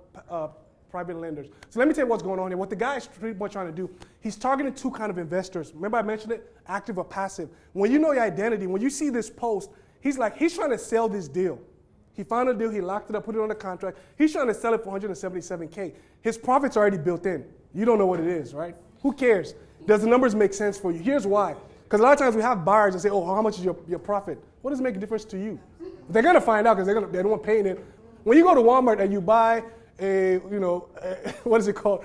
private lenders. So let me tell you what's going on here. What the guy is pretty much trying to do, he's targeting 2 kind of investors. Remember I mentioned it? Active or passive. When you know your identity, when you see this post, he's trying to sell this deal. He found a deal, he locked it up, put it on a contract. He's trying to sell it for $177K. His profit's already built in. You don't know what it is, right? Who cares? Does the numbers make sense for you? Here's why. Because a lot of times we have buyers that say, oh, how much is your profit? What does it make a difference to you? They're going to find out because they don't want paying it. When you go to Walmart and you buy what is it called?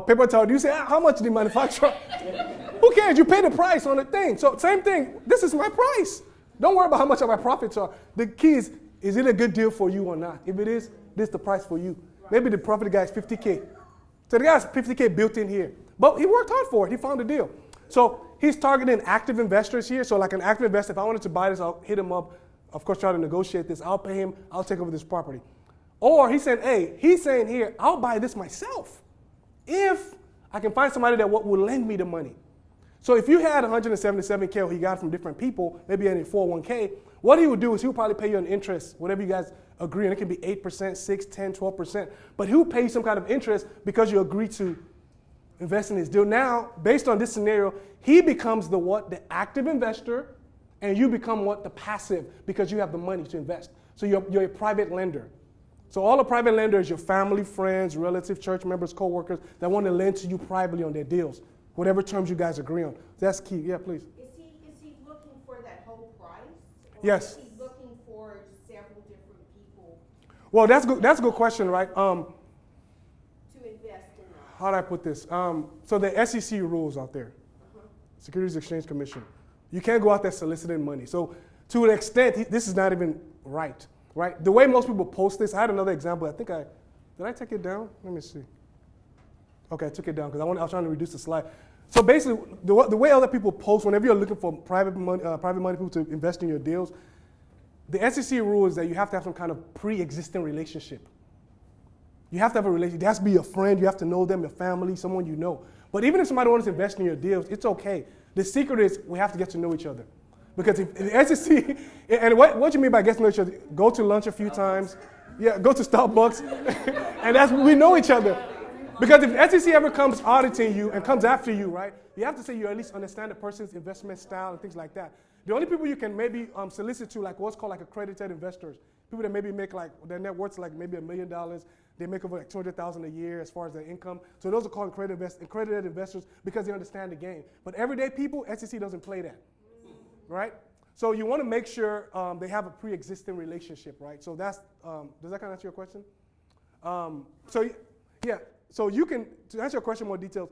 Paper towel, do you say, how much did the manufacturer? Who cares? You pay the price on the thing. So same thing, this is my price. Don't worry about how much of my profits are. The key is it a good deal for you or not? If it is, this is the price for you. Maybe the profit guy is 50K. So the guy's 50K built in here. But he worked hard for it. He found a deal. So he's targeting active investors here. So like an active investor, if I wanted to buy this, I'll hit him up. Of course, try to negotiate this. I'll pay him. I'll take over this property. Or he's saying here, I'll buy this myself if I can find somebody that will lend me the money. So if you had $177K he got from different people, maybe in a 401K, what he would do is he would probably pay you an interest, whatever you guys agree, and it can be 8%, 6, 10, 12%. But he will pay you some kind of interest because you agree to invest in his deal. Now, based on this scenario, he becomes the what? The active investor, and you become what? The passive, because you have the money to invest. So you're a private lender. So all a private lender is your family, friends, relatives, church members, co-workers that want to lend to you privately on their deals, whatever terms you guys agree on. That's key. Yeah, please.
Is he looking for that whole price? Or
Yes.
Is he looking for several different people
Well, that's good. That's a good question, right?
to invest in that?
How do I put this? So the SEC rules out there, Securities Exchange Commission. You can't go out there soliciting money. So to an extent, this is not even right. Right? The way most people post this, I had another example. Did I take it down? Let me see. Okay, I took it down because I was trying to reduce the slide. So basically, the way other people post, whenever you're looking for private money people to invest in your deals, the SEC rule is that you have to have some kind of pre-existing relationship. You have to have a relationship. It has to be a friend. You have to know them, your family, someone you know. But even if somebody wants to invest in your deals, it's okay. The secret is we have to get to know each other. Because if the SEC, and what you mean by getting to know each other, go to lunch a few times, go to Starbucks, and we know each other. Because if the SEC ever comes auditing you and comes after you, right, you have to say you at least understand the person's investment style and things like that. The only people you can maybe solicit to, like what's called like accredited investors, people that maybe make like, their net worth's like maybe $1 million, they make over like $200,000 a year as far as their income. So those are called accredited investors because they understand the game. But everyday people, SEC doesn't play that. Right? So you want to make sure they have a pre-existing relationship, right? So that's, does that kind of answer your question? So you can, to answer your question more details,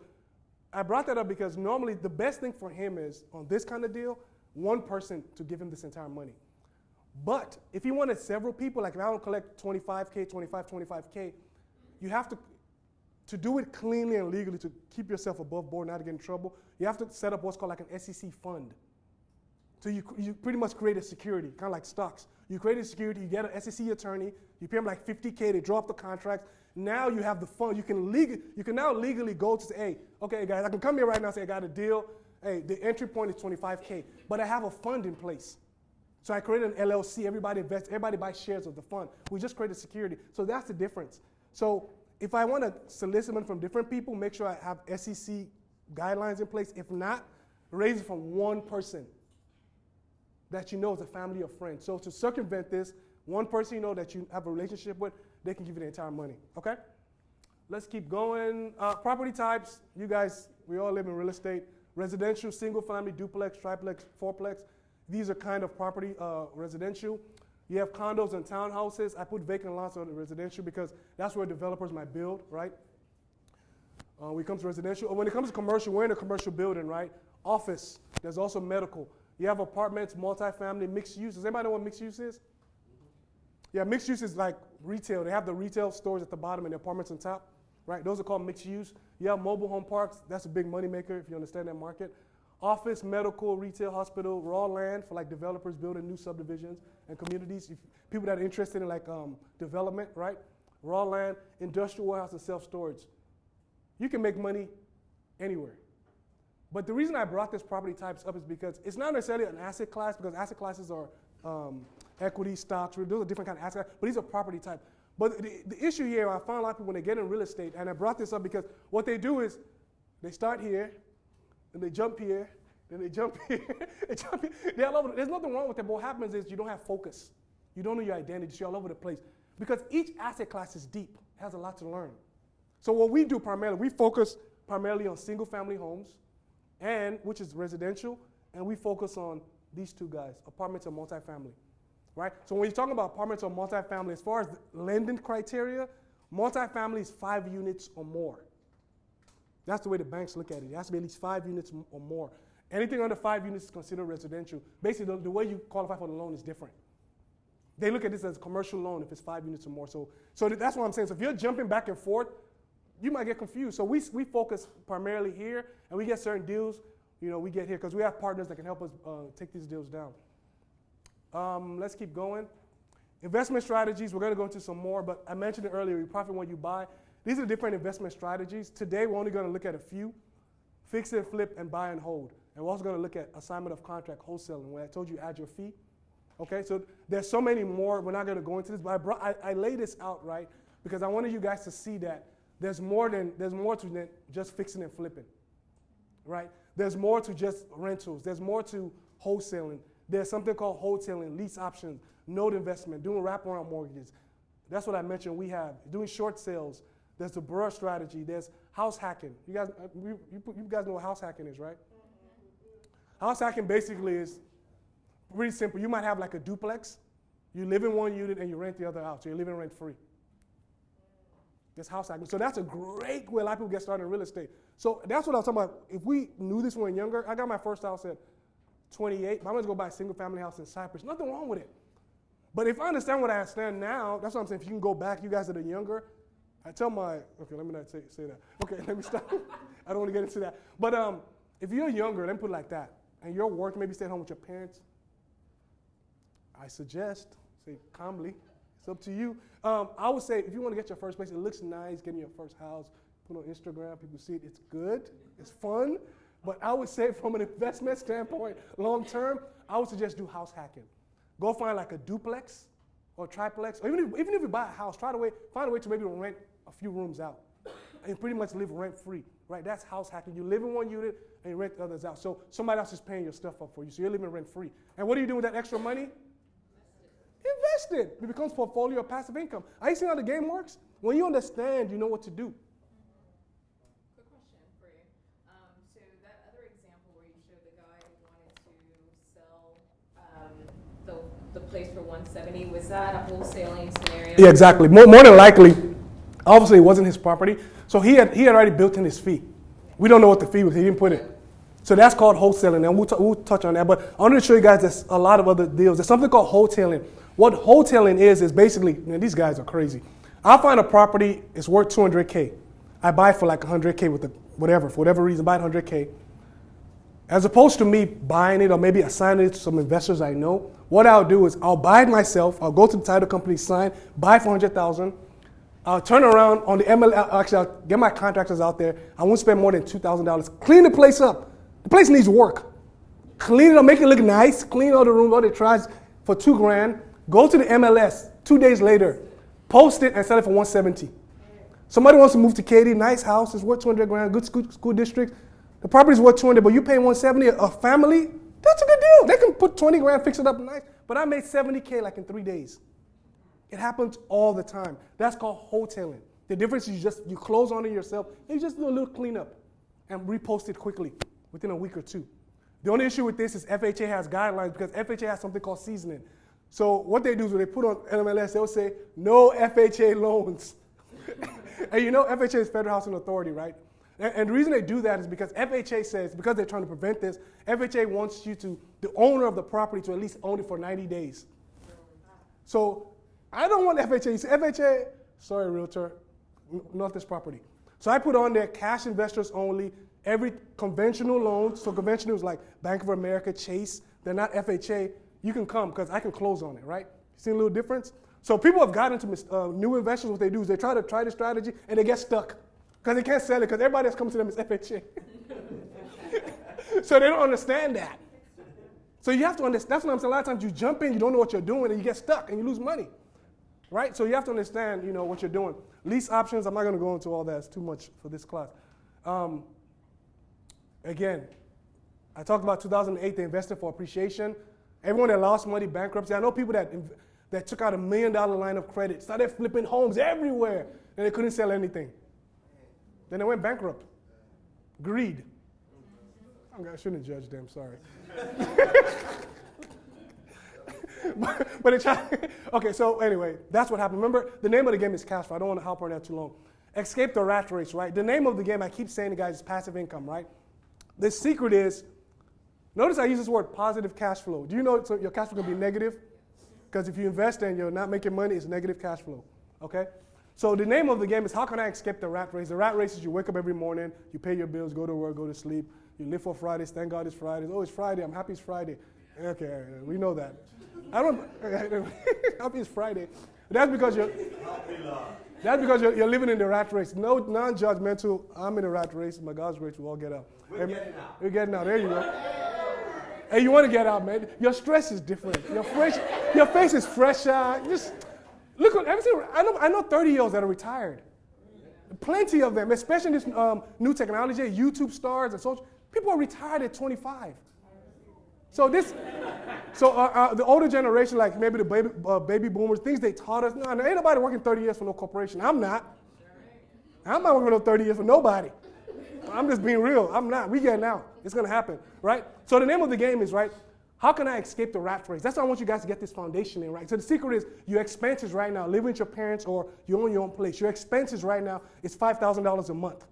I brought that up because normally the best thing for him is, on this kind of deal, one person to give him this entire money. But if he wanted several people, like if I want to collect 25K, you have to do it cleanly and legally to keep yourself above board, not to get in trouble, you have to set up what's called like an SEC fund. So you pretty much create a security, kind of like stocks. You create a security, you get an SEC attorney, you pay them like $50K, they draw up the contracts. Now you have the fund. You can now legally go to say, hey, okay, guys, I can come here right now and say I got a deal. Hey, the entry point is 25K, but I have a fund in place. So I created an LLC. Everybody invests. Everybody buys shares of the fund. We just created security. So that's the difference. So if I want to solicit money from different people, make sure I have SEC guidelines in place. If not, raise it from one person that you know is a family or friend. So to circumvent this, one person you know that you have a relationship with, they can give you the entire money, okay? Let's keep going. Property types, you guys, we all live in real estate. Residential, single family, duplex, triplex, fourplex. These are kind of property, residential. You have condos and townhouses. I put vacant lots on the residential because that's where developers might build, right? When it comes to residential, or when it comes to commercial, we're in a commercial building, right? Office, there's also medical. You have apartments, multifamily, mixed use. Does anybody know what mixed use is? Yeah, mixed use is like retail. They have the retail stores at the bottom and the apartments on top, right? Those are called mixed use. You have mobile home parks. That's a big money maker if you understand that market. Office, medical, retail, hospital, raw land for like developers building new subdivisions and communities. People that are interested in like development, right? Raw land, industrial warehouse, and self-storage. You can make money anywhere. But the reason I brought this property types up is because it's not necessarily an asset class, because asset classes are equity, stocks, those are different kind of assets, but these are property type. But the issue here, I find a lot of people when they get in real estate, and I brought this up because what they do is they start here, and they jump here, then they jump here, they jump here. They're all over. There's nothing wrong with it, but what happens is you don't have focus. You don't know your identity, you're all over the place. Because each asset class is deep, it has a lot to learn. So what we do primarily, we focus primarily on single family homes, and which is residential, and we focus on these two guys, apartments and multifamily, right? So when you're talking about apartments or multifamily, as far as the lending criteria, multifamily is 5 units or more. That's the way the banks look at it. It has to be at least 5 units or more. Anything under 5 units is considered residential. Basically, the way you qualify for the loan is different. They look at this as a commercial loan if it's 5 units or more. So that's what I'm saying. So if you're jumping back and forth, you might get confused. So we focus primarily here, and we get certain deals, we get here because we have partners that can help us take these deals down. Let's keep going. Investment strategies, we're going to go into some more, but I mentioned it earlier, you profit when you buy. These are different investment strategies. Today, we're only going to look at a few: fix and flip and buy and hold. And we're also going to look at assignment of contract wholesaling, where I told you add your fee. Okay, so there's so many more. We're not going to go into this, but I lay this out, right, because I wanted you guys to see that there's more to than just fixing and flipping, right? There's more to just rentals. There's more to wholesaling. There's something called wholesaling, lease options, note investment, doing wraparound mortgages. That's what I mentioned we have. Doing short sales. There's the BRRRR strategy. There's house hacking. You guys know what house hacking is, right? House hacking basically is pretty simple. You might have like a duplex. You live in one unit and you rent the other out. So you're living rent free. That's house hacking. So that's a great way a lot of people get started in real estate. So that's what I was talking about. If we knew this when we were younger, I got my first house at 28. I'm going to go buy a single family house in Cypress. Nothing wrong with it. But if I understand what I understand now, that's what I'm saying. If you can go back, you guys that are younger, I tell okay, let me not say that. Okay, let me stop. I don't want to get into that. But if you're younger, let me put it like that, and you're working, maybe stay at home with your parents, I suggest, say calmly, it's up to you. I would say if you want to get your first place, it looks nice, getting your first house, put on Instagram, people see it, it's good, it's fun. But I would say from an investment standpoint, long term, I would suggest do house hacking. Go find like a duplex or triplex, or even if you buy a house, find a way to maybe rent a few rooms out and pretty much live rent free, right? That's house hacking. You live in one unit and you rent the others out. So somebody else is paying your stuff up for you, so you're living rent free. And what do you do with that extra money? Invest it. It becomes portfolio or passive income. Are you seeing how the game works? When you understand, you know what to do.
Quick question for you. So that other example where you showed the guy who wanted to sell the place for $170, was that a wholesaling scenario?
Yeah, exactly. More than likely, obviously it wasn't his property, so he had already built in his fee. We don't know what the fee was. He didn't put it. So that's called wholesaling, and we'll touch on that. But I wanted to show you guys there's a lot of other deals. There's something called wholesaling. What wholesaling is basically, man, these guys are crazy. I'll find a property, it's worth $200K. I buy it for like $100K for whatever reason, buy it $100K. As opposed to me buying it or maybe assigning it to some investors I know, what I'll do is I'll buy it myself. I'll go to the title company, sign, buy it for $100,000. I'll turn around on the MLS. Actually, I'll get my contractors out there. I won't spend more than $2,000. Clean the place up. The place needs work. Clean it up, make it look nice. Clean all the rooms, all the trash for $2,000. Go to the MLS 2 days later, post it and sell it for $170. Somebody wants to move to Katy, nice house, it's worth $200,000, good school district. The property's worth $200, but you pay $170 a family. That's a good deal. They can put $20,000, fix it up nice. But I made $70K like in 3 days. It happens all the time. That's called wholesaling. The difference is you close on it yourself and you just do a little cleanup and repost it quickly within a week or two. The only issue with this is FHA has guidelines because FHA has something called seasoning. So what they do is when they put on MLS, they'll say, no FHA loans. And you know FHA is Federal Housing Authority, right? And the reason they do that is because FHA says, because they're trying to prevent this, FHA wants you to, the owner of the property, to at least own it for 90 days. So I don't want FHA. You say, FHA, sorry, realtor, not this property. So I put on there cash investors only, every conventional loan. So conventional is like Bank of America, Chase. They're not FHA. You can come because I can close on it, right? See a little difference? So people have gotten into new investors. What they do is they try the strategy and they get stuck because they can't sell it because everybody that's coming to them is FHA. So they don't understand that. So you have to understand. That's what I'm saying. A lot of times you jump in, you don't know what you're doing, and you get stuck and you lose money, right? So you have to understand, what you're doing. Lease options. I'm not going to go into all that. It's too much for this class. Again, I talked about 2008. They invested for appreciation. Everyone that lost money, bankruptcy. I know people that took out $1 million line of credit, started flipping homes everywhere, and they couldn't sell anything. Then they went bankrupt. Greed. I shouldn't judge them, sorry. but it's okay, so anyway, that's what happened. Remember, the name of the game is cash flow. I don't want to harp on that too long. Escape the rat race, right? The name of the game, I keep saying to guys, is passive income, right? The secret is, notice I use this word, positive cash flow. Do you know your cash flow can be negative? Because if you invest and you're not making money, it's negative cash flow, okay? So the name of the game is, how can I escape the rat race? The rat race is you wake up every morning, you pay your bills, go to work, go to sleep, you live for Fridays, thank God it's Fridays. Oh, it's Friday, I'm happy it's Friday. Okay, we know that. Happy it's Friday. That's because you're living in the rat race. No non-judgmental, I'm in the rat race, by God's grace, we all get out.
We're getting out.
We're getting out, there you go. Hey, you want to get out, man. Your stress is different. Your face is fresher. Just look at everything. I know 30-year-olds that are retired. Plenty of them, especially this new technology, YouTube stars and social. People are retired at 25. So the older generation, like maybe the baby boomers, things they taught us. No, ain't nobody working 30 years for no corporation. I'm not. I'm not working no 30 years for nobody. I'm just being real. I'm not. We getting out. It's going to happen, right? So the name of the game is, right, how can I escape the rat race? That's why I want you guys to get this foundation in, right? So the secret is your expenses right now, living with your parents or you own your own place. Your expenses right now is $5,000 a month.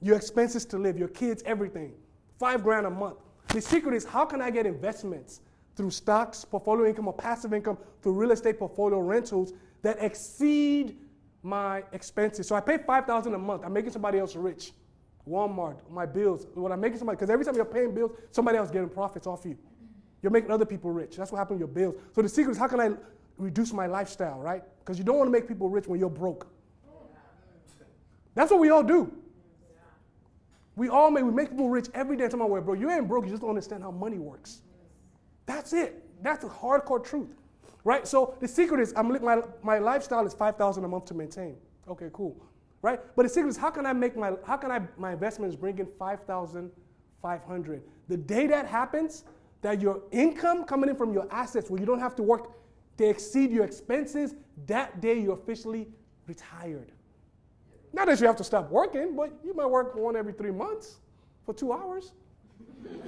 Your expenses to live, your kids, everything, $5,000 a month. The secret is, how can I get investments through stocks, portfolio income, or passive income through real estate portfolio rentals that exceed my expenses? So I pay $5,000 a month. I'm making somebody else rich. Walmart, my bills, when I'm making somebody, because every time you're paying bills, somebody else getting profits off you. You're making other people rich. That's what happened with your bills. So the secret is, how can I reduce my lifestyle, right? Because you don't want to make people rich when you're broke. That's what we all do. We make people rich every day. Talking about, well, bro, you ain't broke. You just don't understand how money works. That's it. That's the hardcore truth, right? So the secret is, my lifestyle is $5,000 a month to maintain. Okay, cool, right? But the secret is, how can I my investments bring in $5,500? The day that happens, that your income coming in from your assets, where you don't have to work, they exceed your expenses, that day you're officially retired. Not that you have to stop working, but you might work one every 3 months for 2 hours.
That's the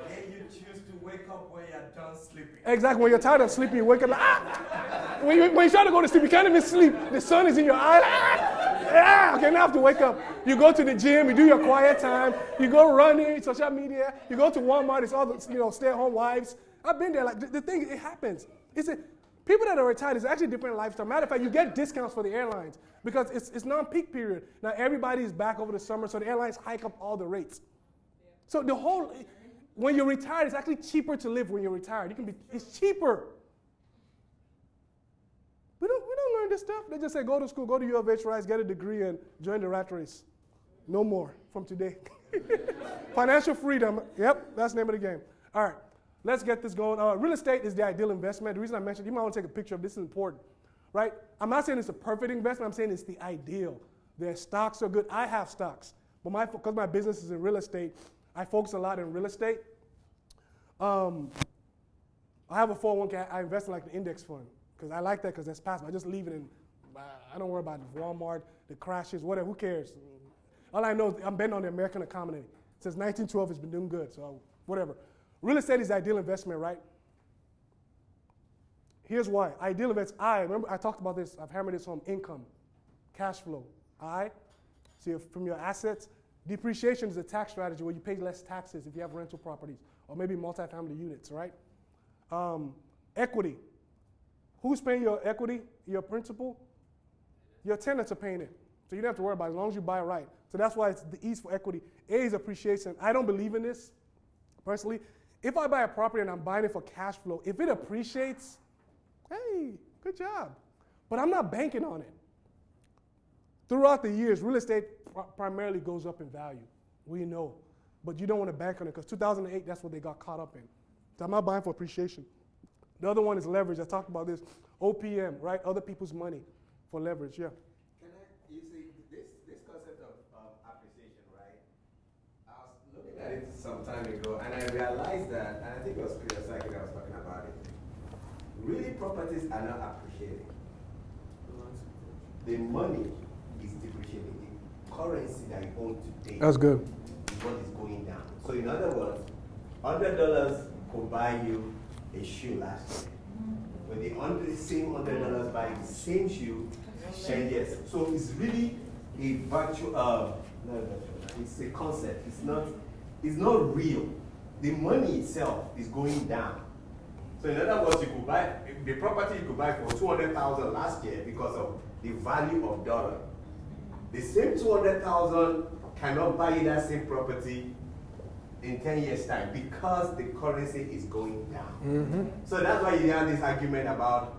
day you choose to wake up when you're done sleeping.
Exactly. When you're tired of sleeping, you wake up like, ah! When you try to go to sleep, you can't even sleep. The sun is in your eye. Ah! Okay, now I have to wake up. You go to the gym, you do your quiet time, you go running, social media, you go to Walmart, it's all the stay-at-home wives. I've been there. Like the thing, it happens. People that are retired, it's actually a different lifestyle. Matter of fact, you get discounts for the airlines because it's non-peak period. Now everybody's back over the summer, so the airlines hike up all the rates. So when you're retired, it's actually cheaper to live when you're retired. It's cheaper. We don't learn this stuff. They just say, go to school, go to U of H, Rice, get a degree, and join the rat race. No more from today. Financial freedom. Yep, that's the name of the game. All right. Let's get this going. Real estate is the ideal investment. The reason I mentioned, you might want to take a picture of this, is important, right? I'm not saying it's a perfect investment. I'm saying it's the ideal. Their stocks are good. I have stocks, but because my business is in real estate, I focus a lot in real estate. I have a 401k. I invest in like the index fund because I like that because that's passive. I just leave it in. I don't worry about Walmart, the crashes, whatever. Who cares? All I know is I'm betting on the American economy. Since 1912, it's been doing good. So whatever. Real estate is the ideal investment, right? Here's why. Ideal investment. Remember I talked about this. I've hammered this home. Income, cash flow. So from your assets, depreciation is a tax strategy where you pay less taxes if you have rental properties or maybe multifamily units, right? Equity. Who's paying your equity, your principal? Your tenants are paying it. So you don't have to worry about it as long as you buy it right. So that's why it's the E's for equity. A is appreciation. I don't believe in this, personally. If I buy a property and I'm buying it for cash flow, if it appreciates, hey, good job. But I'm not banking on it. Throughout the years, real estate primarily goes up in value. We know. But you don't want to bank on it because 2008, that's what they got caught up in. So I'm not buying for appreciation. The other one is leverage. I talked about this. OPM, right? Other people's money for leverage, yeah.
You see, this concept of appreciation, right? I was looking at it some time ago, and I realized that, and I think it was Peter Sackett that was talking about it. Really, properties are not appreciating. The money is depreciating. The currency that you own today
That's good.
is what is going down. So in other words, $100 could buy you a shoe last year. When the same $100 buy the same shoe 10 years. So it's really a virtual, it's a concept. It's not real. The money itself is going down. So in other words, you could buy the property you could buy for $200,000 last year because of the value of dollar. The same $200,000 cannot buy you that same property in 10 years' time because the currency is going down. Mm-hmm. So that's why you have this argument about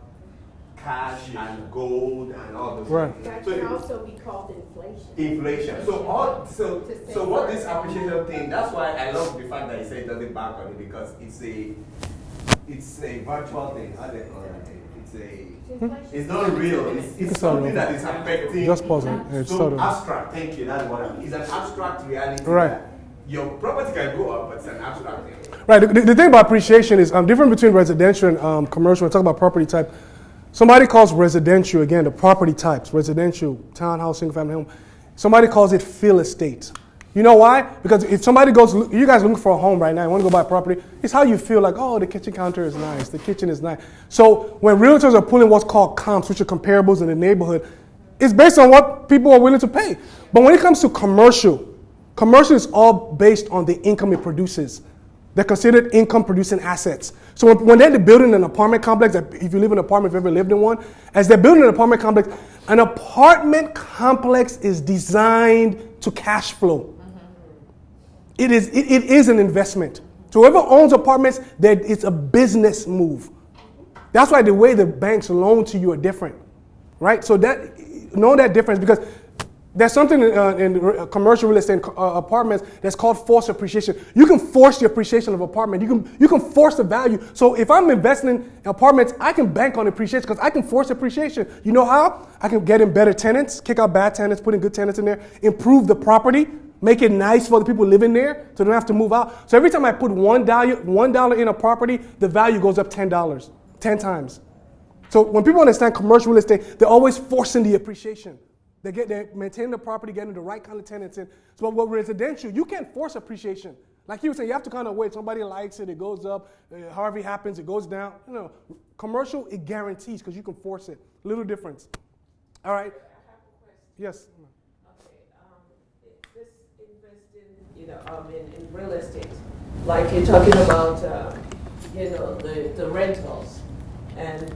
cash and gold and all those things.
That
so
can also be called inflation.
Inflation. So what this appreciation thing, that's why I love the fact that you say it doesn't bank on it because it's a virtual thing. How do they call it? It's not real. It's something that is affecting.
Just pause it. It's
so abstract. Thank you. That's what I mean. It's an abstract reality.
Right.
Your property can go up, but it's an abstract thing.
Right. The thing about appreciation is different between residential and commercial. When we talk about property type, somebody calls residential, again, the property types, residential, townhouse, single family home. Somebody calls it real estate. You know why? Because if somebody goes, you guys looking for a home right now, you want to go buy a property, it's how you feel like, oh, the kitchen counter is nice, the kitchen is nice. So when realtors are pulling what's called comps, which are comparables in the neighborhood, it's based on what people are willing to pay. But when it comes to commercial is all based on the income it produces. They're considered income producing assets. So when they're building an apartment complex, if you live in an apartment, if you've ever lived in one, as they're building an apartment complex is designed to cash flow. It is an investment. So whoever owns apartments, it's a business move. That's why the way the banks loan to you are different, right? So know that difference because there's something in commercial real estate apartments that's called forced appreciation. You can force the appreciation of apartment. You can force the value. So if I'm investing in apartments, I can bank on appreciation because I can force appreciation. You know how? I can get in better tenants, kick out bad tenants, put in good tenants in there, improve the property, make it nice for the people living there so they don't have to move out. So every time I put $1 in a property, the value goes up $10, 10 times. So when people understand commercial real estate, they're always forcing the appreciation. They're maintaining the property, getting the right kind of tenants in. So with residential, you can't force appreciation. Like you were saying, you have to kind of wait. Somebody likes it, it goes up. However it happens, it goes down. Commercial, it guarantees because you can force it. Little difference. All right.
I have a question.
Yes.
This investing, in real estate, like you're talking about, the rentals, and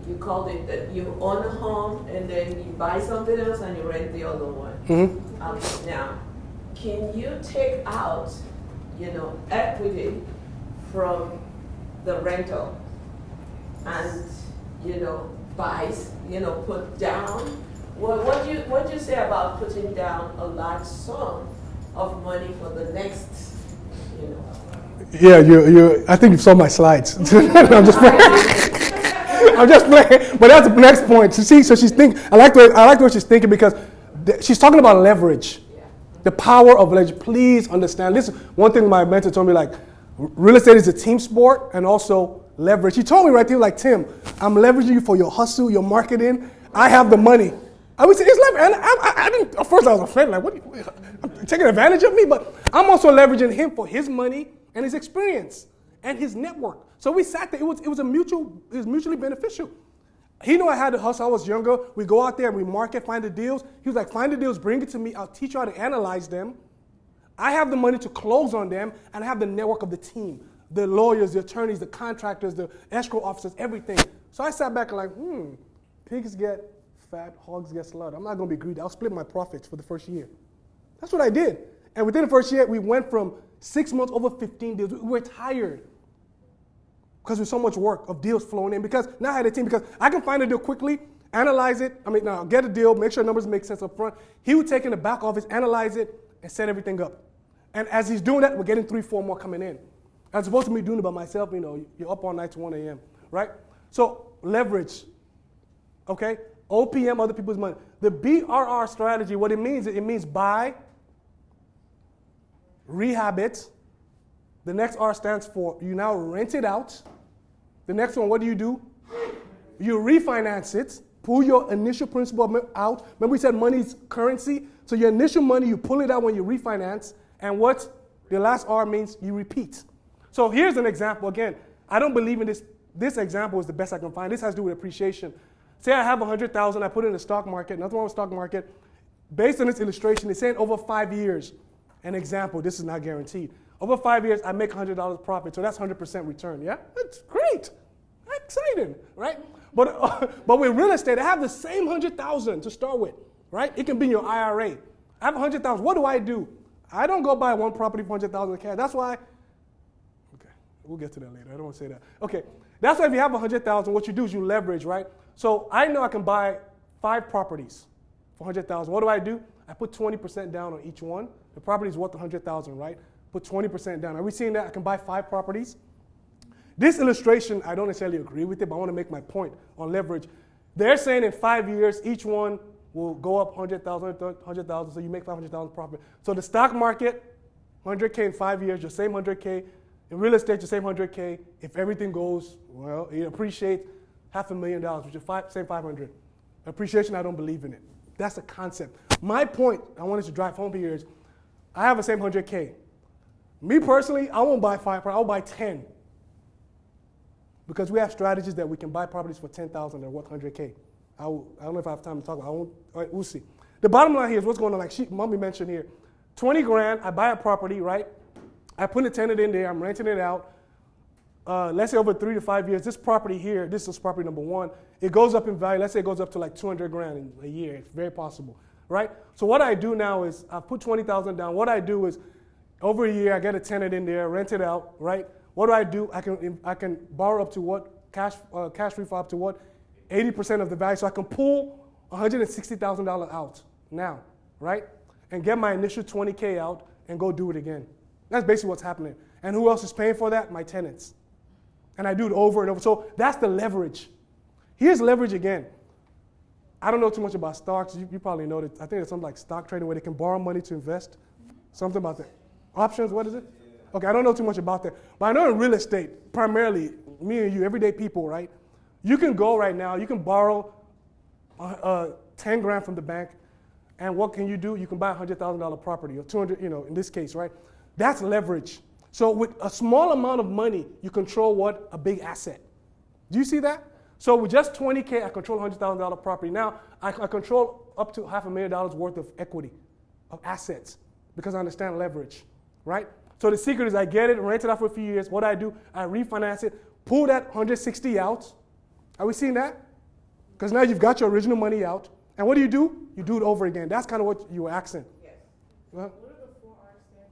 you called it that you own a home and then you buy something else and you rent the other one. Mm-hmm. Now, can you take out, equity from the rental and, buy, put down? What do you say about putting down a large sum of money for the next,
Yeah, I think you saw my slides. I'm just playing. I'm just playing. But that's the next point. So she's thinking. I like what she's thinking because she's talking about leverage, the power of leverage. Please understand. This is one thing my mentor told me. Like, real estate is a team sport and also leverage. He told me right there, like, Tim, I'm leveraging you for your hustle, your marketing. I have the money. I would say it's leverage. And I didn't. At first, I was offended. Like, what? Taking advantage of me? But I'm also leveraging him for his money and his experience and his network. So we sat there. It was mutually beneficial. He knew I had to hustle. I was younger. We go out there and we market, find the deals. He was like, find the deals, bring it to me. I'll teach you how to analyze them. I have the money to close on them, and I have the network of the team, the lawyers, the attorneys, the contractors, the escrow officers, everything. So I sat back and like, pigs get fat, hogs get slaughtered. I'm not going to be greedy. I'll split my profits for the first year. That's what I did. And within the first year, we went from 6 months over 15 deals. We were tired because there's so much work of deals flowing in. Because now I had a team, because I can find a deal quickly, analyze it. Now get a deal, make sure numbers make sense up front. He would take in the back office, analyze it, and set everything up. And as he's doing that, we're getting 3, 4 more coming in. As opposed to me doing it by myself, you're up all night to 1 a.m., right? So leverage, okay? OPM, other people's money. The BRR strategy, what it means buy, rehab it. The next R stands for you now rent it out. The next one, what do? You refinance it, pull your initial principal out. Remember we said money is currency? So your initial money, you pull it out when you refinance. And what the last R means, you repeat. So here's an example. Again, I don't believe in this. This example is the best I can find. This has to do with appreciation. Say I have $100,000, I put it in the stock market, nothing wrong with stock market. Based on this illustration, it's saying over 5 years. An example, this is not guaranteed. Over 5 years, I make $100 profit, so that's 100% return, yeah? That's great, exciting, right? But with real estate, I have the same $100,000 to start with, right? It can be in your IRA. I have $100,000, what do? I don't go buy one property for $100,000 in cash. That's why, okay, we'll get to that later, I don't want to say that. Okay, that's why if you have $100,000, what you do is you leverage, right? So I know I can buy 5 properties for $100,000. What do? I put 20% down on each one. The property is worth $100,000, right? Put 20% down. Are we seeing that? I can buy 5 properties. This illustration, I don't necessarily agree with it, but I want to make my point on leverage. They're saying in 5 years, each one will go up $100,000, so you make $500,000 profit. So the stock market, $100K in 5 years, your same $100K. In real estate, your same $100K. If everything goes well, you appreciate $500,000, which is same 500. Appreciation, I don't believe in it. That's a concept. My point I wanted to drive home here is I have the same 100K. Me personally, I won't buy 5, I'll buy 10. Because we have strategies that we can buy properties for $10,000 that are worth 100K. I don't know if I have time to talk about it. All right, we'll see. The bottom line here is what's going on. Like Mommy mentioned here, 20 grand, I buy a property, right? I put a tenant in there, I'm renting it out. Let's say over 3 to 5 years, this property here, this is property number 1, it goes up in value. Let's say it goes up to like 200 grand in a year. It's very possible, right? So what I do now is I put 20,000 down. What I do is over a year, I get a tenant in there, rent it out, right? What do? I can borrow up to what? Cash refi up to what? 80% of the value. So I can pull $160,000 out now, right? And get my initial 20K out and go do it again. That's basically what's happening. And who else is paying for that? My tenants. And I do it over and over. So that's the leverage. Here's leverage again. I don't know too much about stocks. You probably know that. I think it's something like stock trading where they can borrow money to invest. Something about that. Options, what is it? Okay, I don't know too much about that. But I know in real estate, primarily, me and you, everyday people, right? You can go right now, you can borrow 10 grand from the bank, and what can you do? You can buy a $100,000 property, or 200, in this case, right? That's leverage. So with a small amount of money, you control what? A big asset. Do you see that? So with just 20K, I control $100,000 property. Now, I control up to $500,000 worth of equity, of assets, because I understand leverage, right? So the secret is I get it, rent it out for a few years. What I do, I refinance it, pull that 160 out. Are we seeing that? Because now you've got your original money out. And what do? You do it over again. That's kind of what you were asking.
Yes.
What
are the 4 R's stand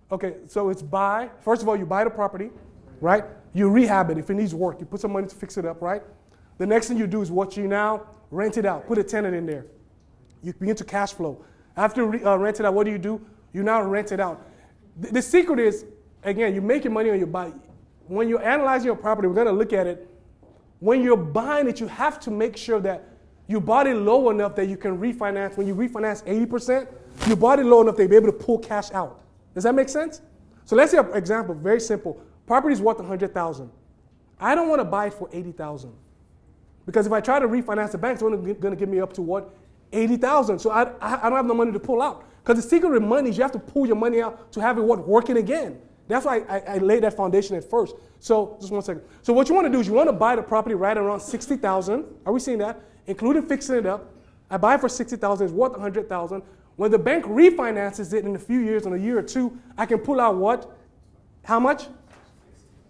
for?
Okay, so it's buy. First of all, you buy the property, right? You rehab it if it needs work. You put some money to fix it up, right? The next thing you do is what you now rent it out. Put a tenant in there. You begin to cash flow. After rent it out, what do? You now rent it out. The secret is, again, you're making money on your buy. When you're analyzing your property, we're going to look at it. When you're buying it, you have to make sure that you bought it low enough that you can refinance. When you refinance 80%, you bought it low enough that you'll be able to pull cash out. Does that make sense? So let's say an example, very simple. Property is worth $100,000. I don't want to buy it for $80,000. Because if I try to refinance, the bank's only going to give me up to what? $80,000. So I don't have no money to pull out. Because the secret with money is you have to pull your money out to have it working again. That's why I laid that foundation at first. So just one second. So what you want to do is you want to buy the property right around $60,000. Are we seeing that? Including fixing it up. I buy it for $60,000. It's worth $100,000. When the bank refinances it in a few years, in a year or two, I can pull out what? How much?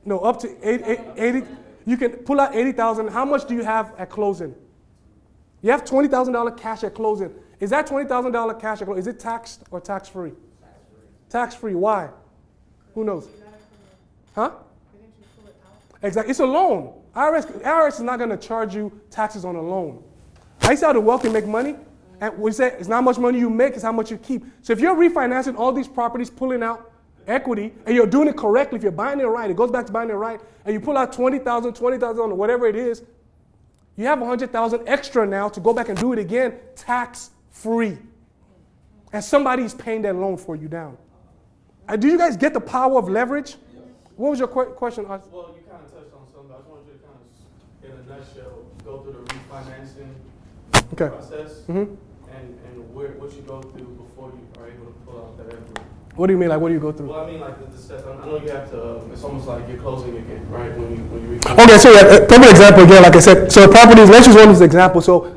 No, up to 80. You can pull out $80,000. How much do you have at closing? You have $20,000 cash at closing. Is that $20,000 cash at closing? Is it taxed or tax-free? Tax-free. Why? Who knows? Huh? Exactly. It's a loan. IRS is not going to charge you taxes on a loan. I used to have the wealthy make money, and we say it's not how much money you make, it's how much you keep. So if you're refinancing all these properties, pulling out equity, and you're doing it correctly, if you're buying it right, it goes back to buying it right, and you pull out $20,000, or whatever it is, you have $100,000 extra now to go back and do it again, tax-free. And somebody's paying that loan for you down. Do you guys get the power of leverage? What was your question?
Well, you kind of touched on something. I just wanted you to kind of, in a nutshell, go through the refinancing process and what you go through before you are able to pull out that equity.
What do you mean? Like, what do you go through?
Well, I mean, like the steps. I know you have to. It's almost like you're closing again, right? When you refinance.
Okay, so perfect example again. Like I said, so properties. Let's use one as an example. So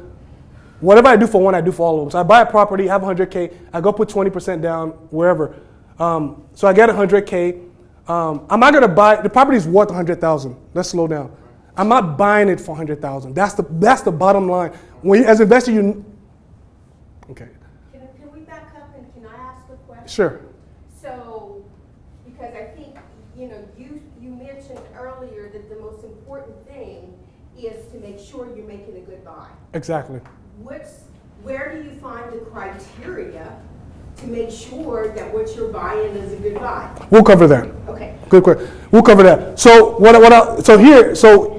whatever I do for one, I do for all of them. So I buy a property, have 100K. I go put 20% down wherever. So I get 100K. I'm not gonna buy the property is worth 100,000. Let's slow down. I'm not buying it for 100,000. That's the bottom line. When you, as an investor, you okay.
Can we back up and can I ask a question?
Sure.
So, because I think you mentioned earlier that the most important thing is to make sure you're making a good buy.
Exactly.
Where do you find the criteria to make sure that what you're buying is a good buy?
We'll cover that.
Okay.
Good question. We'll cover that. So so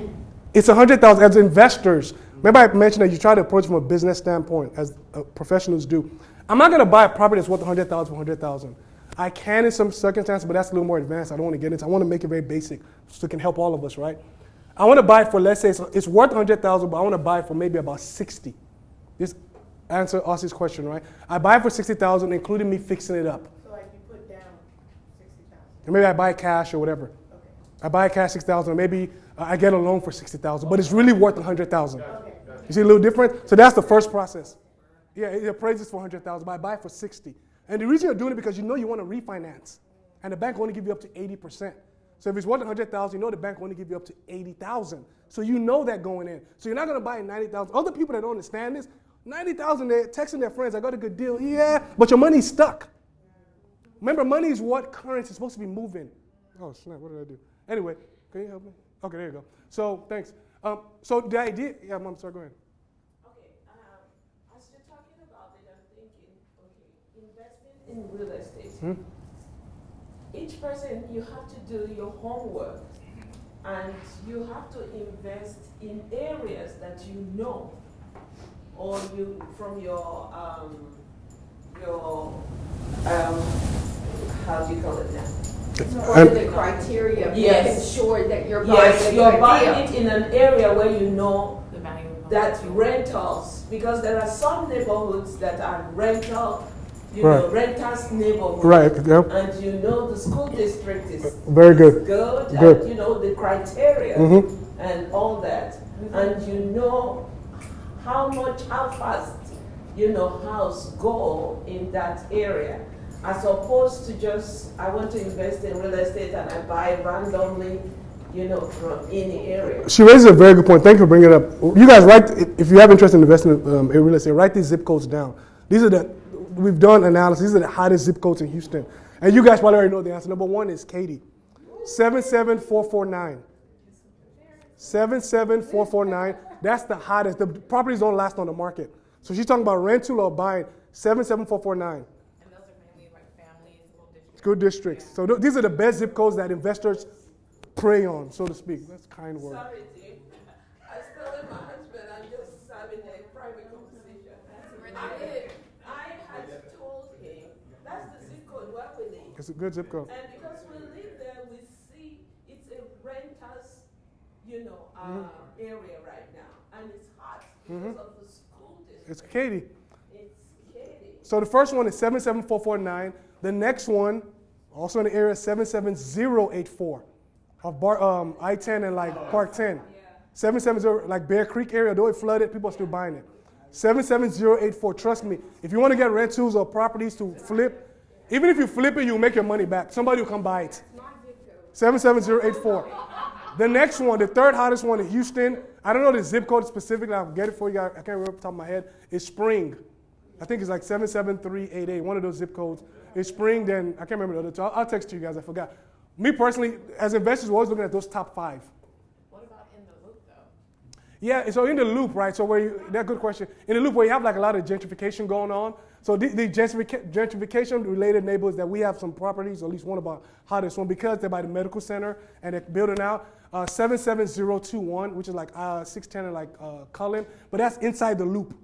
it's 100,000 as investors. Remember I mentioned that you try to approach from a business standpoint as professionals do. I'm not going to buy a property that's worth 100,000 for 100,000. I can in some circumstances, but that's a little more advanced. I don't want to get into. I want to make it very basic so it can help all of us, right? I want to buy it for, let's say it's worth 100,000, but I want to buy it for maybe about 60. This answer Aussie's question, right? I buy it for 60,000, including me fixing it up.
So like you put down 60,000.
And maybe I buy cash or whatever.
Okay.
I buy cash 6,000, maybe I get a loan for 60,000, but it's really worth 100,000.
Okay.
You see a little different? So that's the first process. Yeah, it appraises for 100,000, but I buy it for 60. And the reason you're doing it because you know you want to refinance, and the bank will only give you up to 80%. So if it's worth 100,000, you know the bank will only give you up to 80,000. So you know that going in. So you're not going to buy 90,000. Other people that don't understand this, 90,000, they're texting their friends, I got a good deal. Yeah, but your money's stuck. Remember, money is what currency is supposed to be moving. Oh, snap, what did I do? Anyway, can you help me? Okay, there you go. So, thanks. So the idea, yeah, Mom, sorry, go ahead.
Okay, as you're talking about it, I'm thinking, okay, investment in real estate. Each person, you have to do your homework, and you have to invest in areas that you know, or you from your how do you call it now?
What are the criteria of making sure that you're buying
you're buying it in an area where you know that rentals, because there are some neighborhoods that are rental, renters neighborhoods.
Right, yep.
And you know the school district is
very good.
Good. And you know the criteria and all that. And you know how fast, house go in that area. As opposed to just, I want to invest in real estate and I buy randomly, from any area.
She raises a very good point. Thank you for bringing it up. You guys write, if you have interest in investing in real estate, write these zip codes down. We've done analysis. These are the hottest zip codes in Houston. And you guys probably already know the answer. Number one is Katy. 77449. 77449. That's the hottest. The properties don't last on the market. So she's talking about rental or buying. 77449. School districts. So these are the best zip codes that investors prey on, so to speak. That's kind word.
Sorry, Jim. I was telling my husband I'm just having a private conversation. I had told him that's the zip code where we live.
It's a good zip code.
And because we live there, we see it's a renters, area right now, and it's hot because of the school district.
It's Katy.
It's Katy.
So the first one is 77449. The next one, Also in the area, 77084 of I-10 and like Park 10. 770, like Bear Creek area, though it flooded, people are still buying it. 77084, trust me. If you want to get rentals or properties to flip, even if you flip it, you'll make your money back. Somebody will come buy it. 77084. The next one, the third hottest one in Houston, I don't know the zip code specifically, I'll get it for you, I can't remember off the top of my head, is Spring. I think it's like 77388, one of those zip codes. It's Spring, then I can't remember the other two. I'll text to you guys, I forgot. Me personally, as investors, we're always looking at those top 5.
What about in the loop, though?
Yeah, so in the loop, right, so that's a good question. In the loop where you have like a lot of gentrification going on, so the gentrification-related neighborhoods that we have some properties, or at least one of our hottest one, because they're by the medical center and they're building out, 77021, which is like 610 and like Cullen, but that's inside the loop.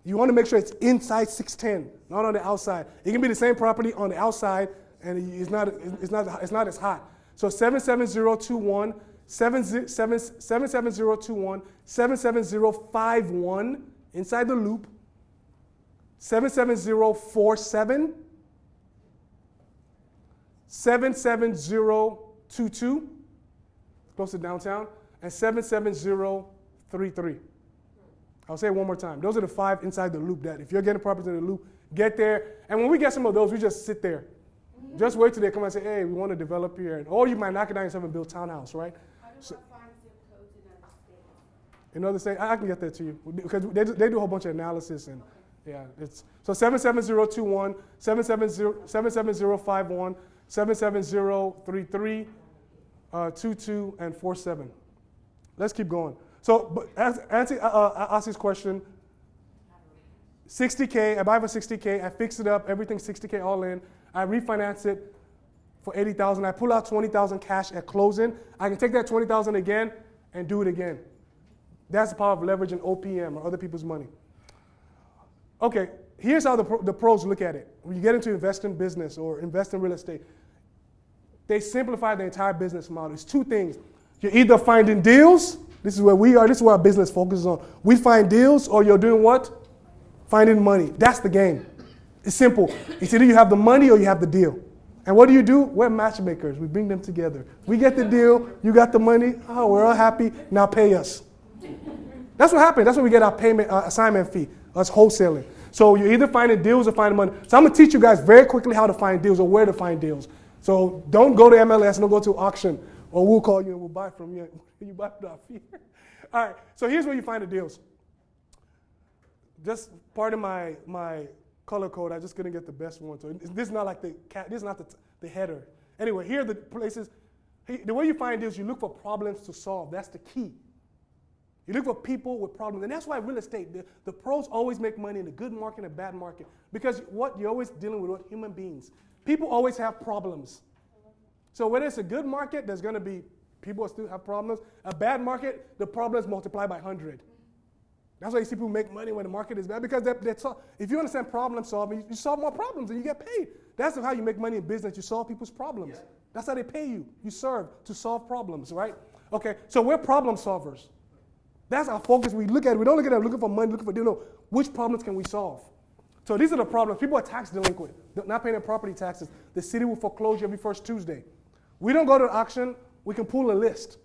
You want to make sure it's inside 610, not on the outside. It can be the same property on the outside, and it's not as hot. So 77021, 77021, 77051 inside the loop, 77047, 77022, close to downtown, and 77033. I'll say it one more time. Those are the 5 inside the loop that if you're getting properties in the loop, get there. And when we get some of those, we just sit there. Just wait till they come and say, hey, we want to develop here. Or you might knock it down yourself and build townhouse, right?
How do I find zip codes
In
in other states?
other states, I can get that to you. Because they do a whole bunch of analysis. And yeah, it's so 77021, 77051, 77033, 22, and 47. Let's keep going. So, but answer Ossie's question, 60K, I buy for 60K, I fix it up, everything's 60K all in, I refinance it for 80,000, I pull out 20,000 cash at closing, I can take that 20,000 again and do it again. That's the power of leveraging OPM or other people's money. Okay, here's how the pros look at it. When you get into investing business or invest in real estate, they simplify the entire business model. It's 2 things. You're either finding deals. This is where we are. This is what our business focuses on. We find deals, or you're doing what? Finding money. That's the game. It's simple. It's either you have the money or you have the deal. And what do? We're matchmakers. We bring them together. We get the deal. You got the money. Oh, we're all happy. Now pay us. That's what happens. That's when we get our payment assignment fee. Us wholesaling. So you're either finding deals or finding money. So I'm going to teach you guys very quickly how to find deals or where to find deals. So don't go to MLS. Don't go to auction. Or we'll call you and we'll buy from you. You buy without fear. All right, so here's where you find the deals. Just part of my color code, I just couldn't get the best one. So this is not like this is not the header. Anyway, here are the places. The way you find deals, you look for problems to solve. That's the key. You look for people with problems. And that's why real estate, the pros always make money in a good market and a bad market. Because you're always dealing with human beings. People always have problems. So whether it's a good market, there's going to be people still have problems. A bad market, the problems multiply by 100. That's why you see people make money when the market is bad, because if you understand problem solving, you solve more problems and you get paid. That's how you make money in business. You solve people's problems. Yeah. That's how they pay you. You serve to solve problems, right? Okay, so we're problem solvers. That's our focus. We don't look at it looking for money, looking for, which problems can we solve? So these are the problems. People are tax delinquent, not paying their property taxes. The city will foreclose you every first Tuesday. We don't go to the auction. We can pull a list.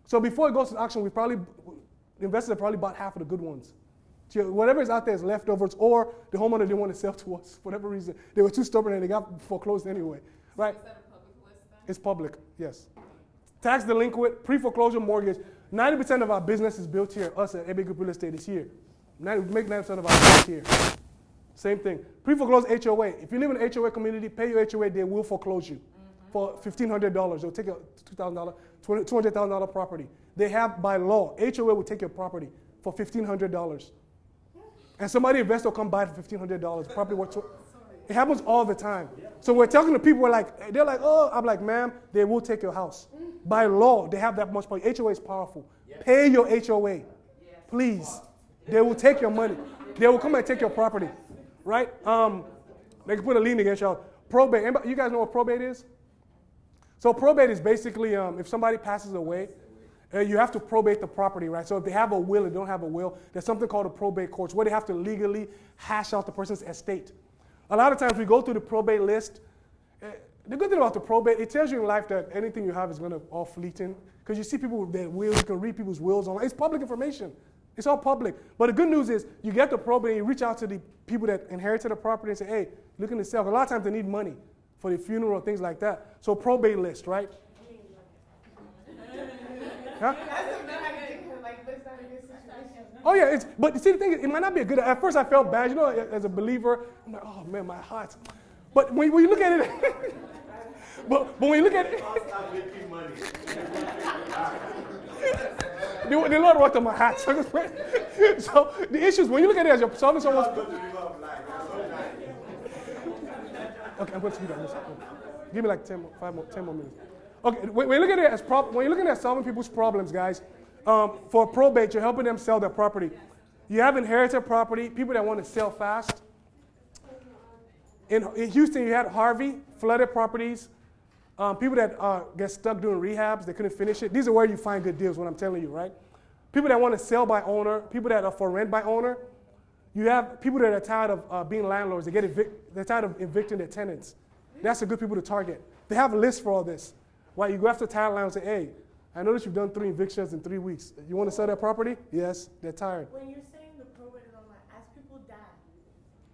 So before it goes to the auction, investors have probably bought half of the good ones. So whatever is out there is leftovers, or the homeowner didn't want to sell to us for whatever reason. They were too stubborn and they got foreclosed anyway, right?
Is that a public list then?
It's public, yes. Tax delinquent, pre-foreclosure mortgage. 90% of our business is built here. Us at Ebie Group Real Estate is here. We make 90% of our business here. Same thing. Pre-foreclosure HOA. If you live in an HOA community, pay your HOA, they will foreclose you for $1,500. They'll take a $2,000, $200,000 property. They have, by law, HOA will take your property for $1,500. And somebody investor will come buy it for $1,500. Property worth. It happens all the time. So we're talking to people, they're like, oh, I'm like, ma'am, they will take your house. By law, they have that much power. HOA is powerful. Pay your HOA, please. They will take your money. They will come and take your property, right? They can put a lien against y'all. Probate. You guys know what probate is? So probate is basically if somebody passes away, you have to probate the property, right? So if they have a will or don't have a will, there's something called a probate court, where they have to legally hash out the person's estate. A lot of times we go through the probate list. The good thing about the probate, it tells you in life that anything you have is going to all fleeting. Because you see people with their wills, you can read people's wills online. It's public information. It's all public. But the good news is you get the probate and you reach out to the people that inherited the property and say, hey, looking to sell. A lot of times they need money for the funeral, things like that. So probate list, right? Huh? Oh yeah, but see the thing is, it might not be a good. At first I felt bad, as a believer. I'm like, oh man, my heart. But when you look at it, but when you look at it, the Lord worked on my heart. So the issue is when you look at it as you're solving someone's. Okay, I'm going to speed up. Give me like 10 more minutes. Okay, when you look at it as when you're looking at solving people's problems, guys, for probate, you're helping them sell their property. You have inherited property, people that want to sell fast. In Houston, you had Harvey, flooded properties, people that get stuck doing rehabs, they couldn't finish it. These are where you find good deals, what I'm telling you, right? People that want to sell by owner, people that are for rent by owner. You have people that are tired of being landlords. They're tired of evicting their tenants. That's the good people to target. They have a list for all this. Right? You go after tired landlords and say, hey, I noticed you've done 3 evictions in 3 weeks. You want to sell that property? Yes, they're tired.
When you're saying the probate is online, as people die,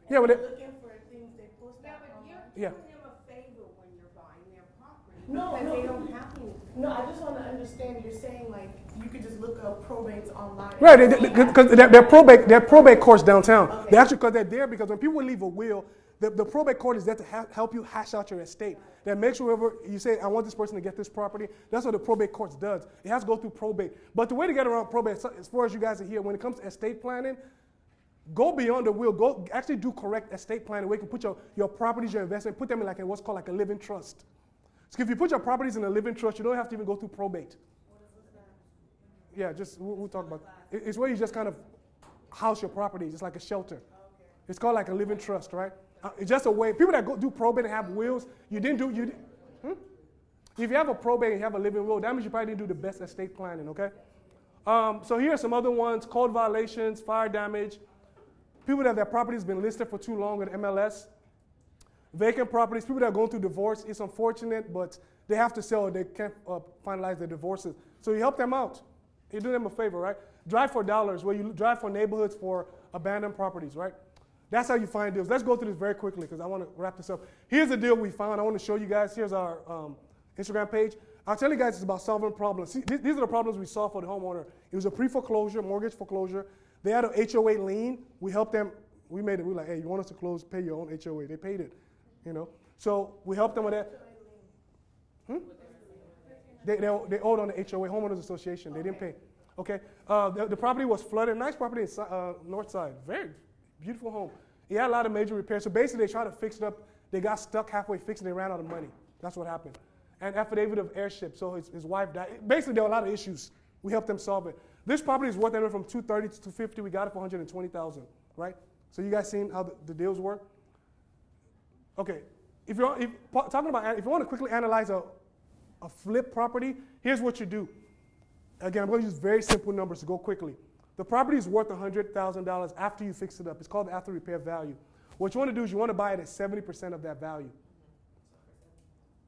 yeah,
they're looking for things they post
Yeah,
out
but
online.
you're doing them a favor when you're buying their property.
No,
because
no.
they don't have anything.
No, I just want to understand. You're saying like you could just look up probates online.
Right, because their probate court's downtown. Okay. They actually, because they're there, because when people leave a will, the probate court is there to help you hash out your estate. That makes sure whoever you say, I want this person to get this property, that's what the probate court does. It has to go through probate. But the way to get around probate, as far as you guys are here, when it comes to estate planning, go beyond the will. Go actually do correct estate planning where you can put your properties, your investment, put them in what's called like a living trust. So if you put your properties in a living trust, you don't have to even go through probate. Yeah, we'll talk about it. It's where you just kind of house your properties. It's like a shelter. Okay. It's called like a living trust, right? It's just a way. People that do probate and have wills, If you have a probate and you have a living will, that means you probably didn't do the best estate planning, okay? So here are some other ones: code violations, fire damage, people that their property has been listed for too long in MLS, vacant properties, people that are going through divorce. It's unfortunate, but they have to sell or they can't finalize their divorces. So you help them out. You do them a favor, right? Drive for dollars, where you drive for neighborhoods for abandoned properties, right? That's how you find deals. Let's go through this very quickly because I want to wrap this up. Here's a deal we found. I want to show you guys. Here's our Instagram page. I'll tell you guys it's about solving problems. See, these are the problems we solved for the homeowner. It was a pre-foreclosure, mortgage foreclosure. They had an HOA lien. We helped them. We made it. We were like, hey, you want us to close, pay your own HOA. They paid it, So we helped them with that. They owed on the HOA, Homeowners Association. They didn't pay. Okay. The property was flooded. Nice property in north side. Very beautiful home. He had a lot of major repairs. So basically, they tried to fix it up. They got stuck halfway fixing. They ran out of money. That's what happened. And affidavit of heirship. So his wife died. Basically, there were a lot of issues. We helped them solve it. This property is worth anywhere from $230,000 to $250,000. We got it for $120,000. Right. So you guys seen how the deals work? Okay. If you want to quickly analyze a flip property, here's what you do. Again, I'm going to use very simple numbers to go quickly. The property is worth $100,000 after you fix it up. It's called the after repair value. What you want to do is you want to buy it at 70% of that value.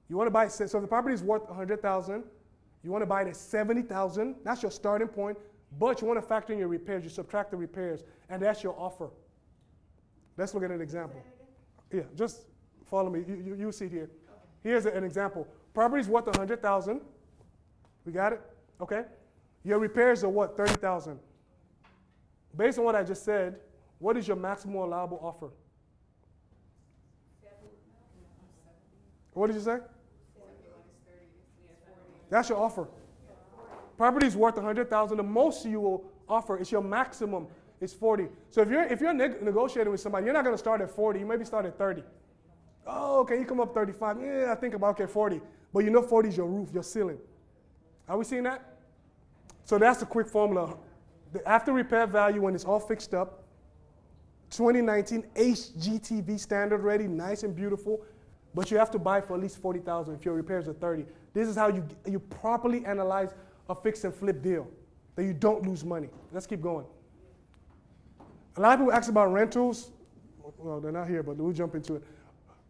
You want to buy it, so if the property is worth $100,000, you want to buy it at $70,000. That's your starting point, but you want to factor in your repairs. You subtract the repairs, and that's your offer. Let's look at an example. Yeah, just follow me. You'll see it here. Here's an example. Property is worth $100,000. We got it? Okay. Your repairs are what? $30,000. Based on what I just said, what is your maximum allowable offer? What did you say? That's your offer. Property is worth $100,000. The most you will offer is your maximum is $40,000. So if you're negotiating with somebody, you're not going to start at $40,000. You maybe start at $30,000. Oh, okay, you come up $35,000. Yeah, I think about $40,000. But you know $40,000 is your roof, your ceiling. Are we seeing that? So that's the quick formula. The after repair value when it's all fixed up, 2019 HGTV standard ready, nice and beautiful, but you have to buy for at least $40,000 if your repairs are $30,000. This is how you properly analyze a fix and flip deal, that you don't lose money. Let's keep going. A lot of people ask about rentals. Well, they're not here, but we'll jump into it.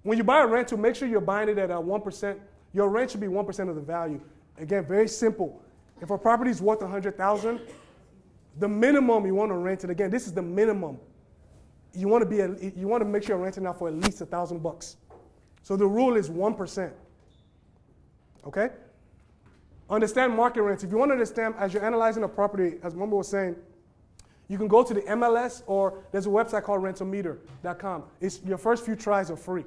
When you buy a rental, make sure you're buying it at 1%. Your rent should be 1% of the value. Again, very simple. If a property is worth $100,000, the minimum you want to rent it, again, this is the minimum. You want to make sure you're renting out for at least $1,000. So the rule is 1%. Okay? Understand market rents. If you want to understand, as you're analyzing a property, as Mumba was saying, you can go to the MLS or there's a website called rentalmeter.com. Your first few tries are free.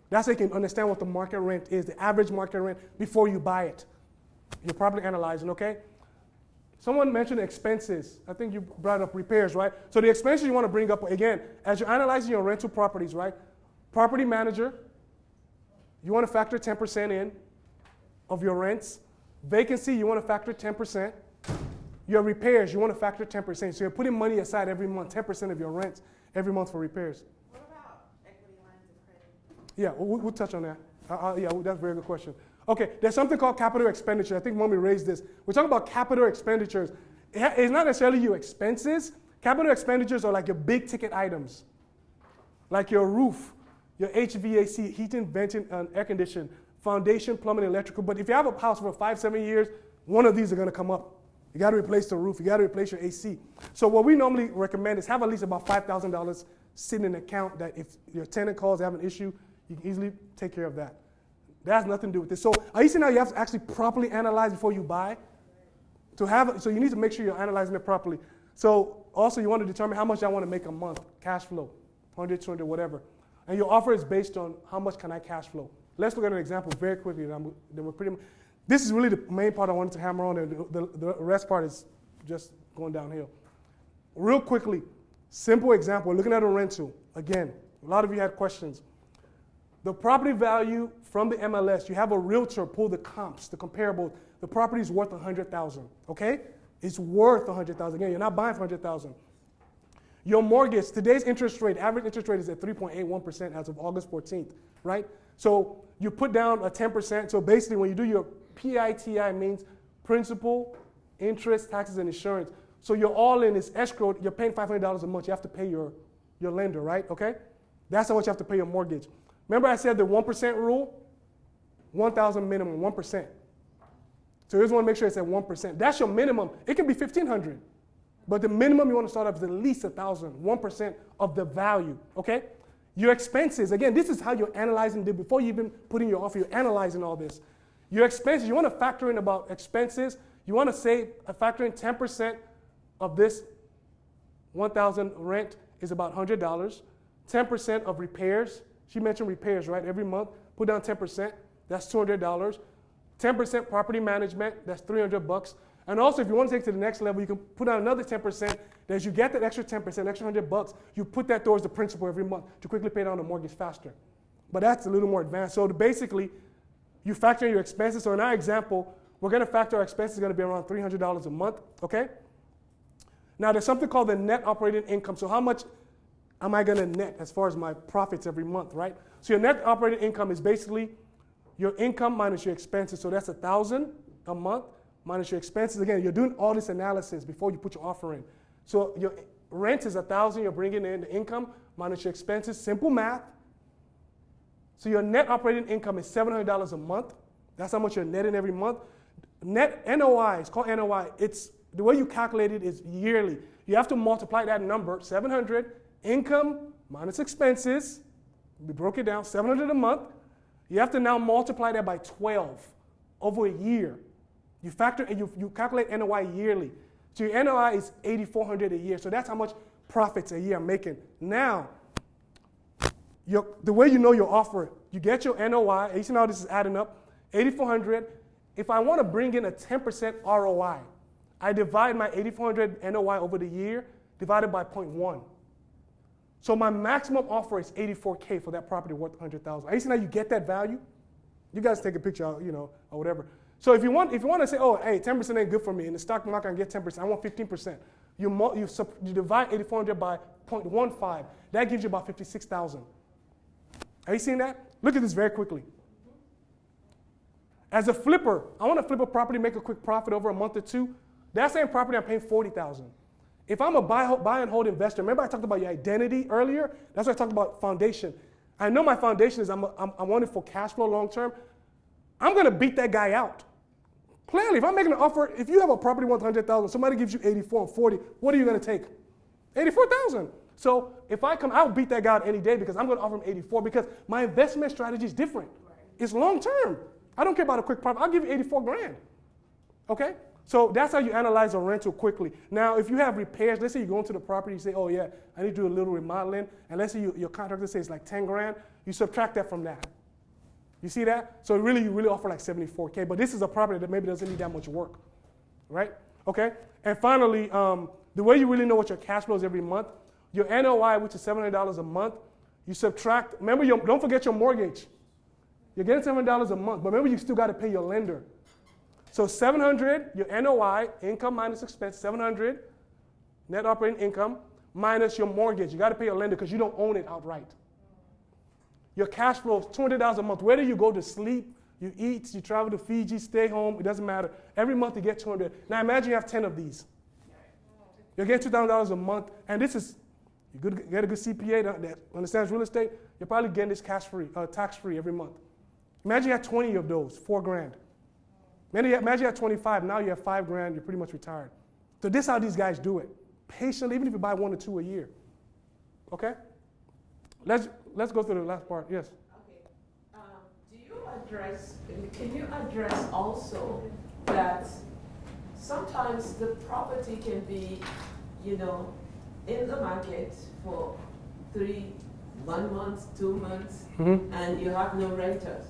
That's how you can understand what the market rent is, the average market rent before you buy it. You're probably analyzing, okay? Someone mentioned expenses. I think you brought up repairs, right? So the expenses you want to bring up, again, as you're analyzing your rental properties, right? Property manager, you want to factor 10% in of your rents. Vacancy, you want to factor 10%. Your repairs, you want to factor 10%. So you're putting money aside every month, 10% of your rent every month for repairs.
What about equity lines of credit?
Yeah, we'll touch on that. Yeah, that's a very good question. Okay, there's something called capital expenditure. I think Mommy raised this. We're talking about capital expenditures. It's not necessarily your expenses. Capital expenditures are like your big ticket items, like your roof, your HVAC, heating, venting, and air conditioning, foundation, plumbing, electrical. But if you have a house for 5-7 years, one of these are going to come up. You got to replace the roof. You got to replace your AC. So what we normally recommend is have at least about $5,000 sitting in an account that if your tenant calls, they have an issue, you can easily take care of that. That has nothing to do with this. So are you seeing how you have to actually properly analyze before you buy? So you need to make sure you're analyzing it properly. So also you want to determine how much I want to make a month, cash flow, 100, 200, whatever. And your offer is based on how much can I cash flow. Let's look at an example very quickly. This is really the main part I wanted to hammer on, and the rest part is just going downhill. Real quickly, simple example, looking at a rental. Again, a lot of you had questions. The property value from the MLS, you have a realtor pull the comps, the comparables. The property is worth $100,000, okay? It's worth $100,000. Again, you're not buying for $100,000. Your mortgage, today's interest rate, average interest rate is at 3.81% as of August 14th, right? So you put down a 10%. So basically when you do your PITI means principal, interest, taxes, and insurance. So your all-in is escrowed. You're paying $500 a month. You have to pay your lender, right? Okay? That's how much you have to pay your mortgage. Remember I said the 1% rule? 1,000 minimum, 1%. So you just want to make sure it's at 1%. That's your minimum. It can be $1,500. But the minimum you want to start off is at least 1,000, 1% of the value, okay? Your expenses, again, this is how you're analyzing it. Before you even put in your offer, you're analyzing all this. Your expenses, you want to factor in about expenses. You want to factor in 10% of this 1,000 rent is about $100. 10% of repairs. She mentioned repairs, right? Every month, put down 10%. That's $200. 10% property management. That's $300. And also, if you want to take it to the next level, you can put down another 10%. As you get that extra 10%, extra $100, you put that towards the principal every month to quickly pay down the mortgage faster. But that's a little more advanced. So basically, you factor in your expenses. So in our example, we're going to factor our expenses going to be around $300 a month, okay? Now, there's something called the net operating income. So how much am I going to net as far as my profits every month, right? So your net operating income is basically your income minus your expenses. So that's $1,000 a month minus your expenses. Again, you're doing all this analysis before you put your offer in. So your rent is $1,000. You're bringing in the income minus your expenses. Simple math. So your net operating income is $700 a month. That's how much you're netting every month. Net NOI, it's called NOI. It's the way you calculate it is yearly. You have to multiply that number, 700, income minus expenses. We broke it down, 700 a month. You have to now multiply that by 12 over a year. You factor and you calculate NOI yearly. So your NOI is $8,400 a year. So that's how much profits a year I'm making. Now, the way you know your offer, you get your NOI. You see how this is adding up? $8,400. If I want to bring in a 10% ROI, I divide my $8,400 NOI over the year divided by 0.1. So my maximum offer is $84K for that property worth $100,000. Are you seeing how you get that value? You guys take a picture, or whatever. So if you want to say, oh, hey, 10% ain't good for me. In the stock market, I can get 10%. I want 15%. You divide $8,400 by 0.15. That gives you about $56,000. Are you seeing that? Look at this very quickly. As a flipper, I want to flip a property, make a quick profit over a month or two. That same property, I'm paying $40,000. If I'm a buy and hold investor, remember I talked about your identity earlier? That's why I talked about foundation. I know my foundation is I want it for cash flow long term. I'm going to beat that guy out. Clearly, if I'm making an offer, if you have a property worth $100,000, somebody gives you 84 and 40, what are you going to take? 84,000. So if I come, I'll beat that guy out any day because I'm going to offer him 84 because my investment strategy is different. It's long term. I don't care about a quick profit. I'll give you 84 grand. Okay? So that's how you analyze a rental quickly. Now, if you have repairs, let's say you go into the property, you say, oh yeah, I need to do a little remodeling, and let's say your contractor says like 10 grand, you subtract that from that. You see that? So you really offer like 74K, but this is a property that maybe doesn't need that much work, right? Okay? And finally, the way you really know what your cash flow is every month, your NOI, which is $700 a month, you subtract, remember, don't forget your mortgage. You're getting $700 a month, but remember you still got to pay your lender. So 700, your NOI, income minus expense, 700, net operating income, minus your mortgage. You got to pay your lender because you don't own it outright. Your cash flow is $200 a month. Whether you go to sleep, you eat, you travel to Fiji, stay home, it doesn't matter. Every month you get $200. Now imagine you have 10 of these. You're getting $2,000 a month, and this is, you get a good CPA that understands real estate, you're probably getting this tax-free every month. Imagine you have 20 of those, 4 grand. Imagine you have 25, now you have 5 grand, you're pretty much retired. So this is how these guys do it. Patiently, even if you buy 1 or 2 a year. Okay? Let's go through the last part. Yes?
Okay. Can you address also that sometimes the property can be, in the market for 1 month, 2 months, and you have no renters.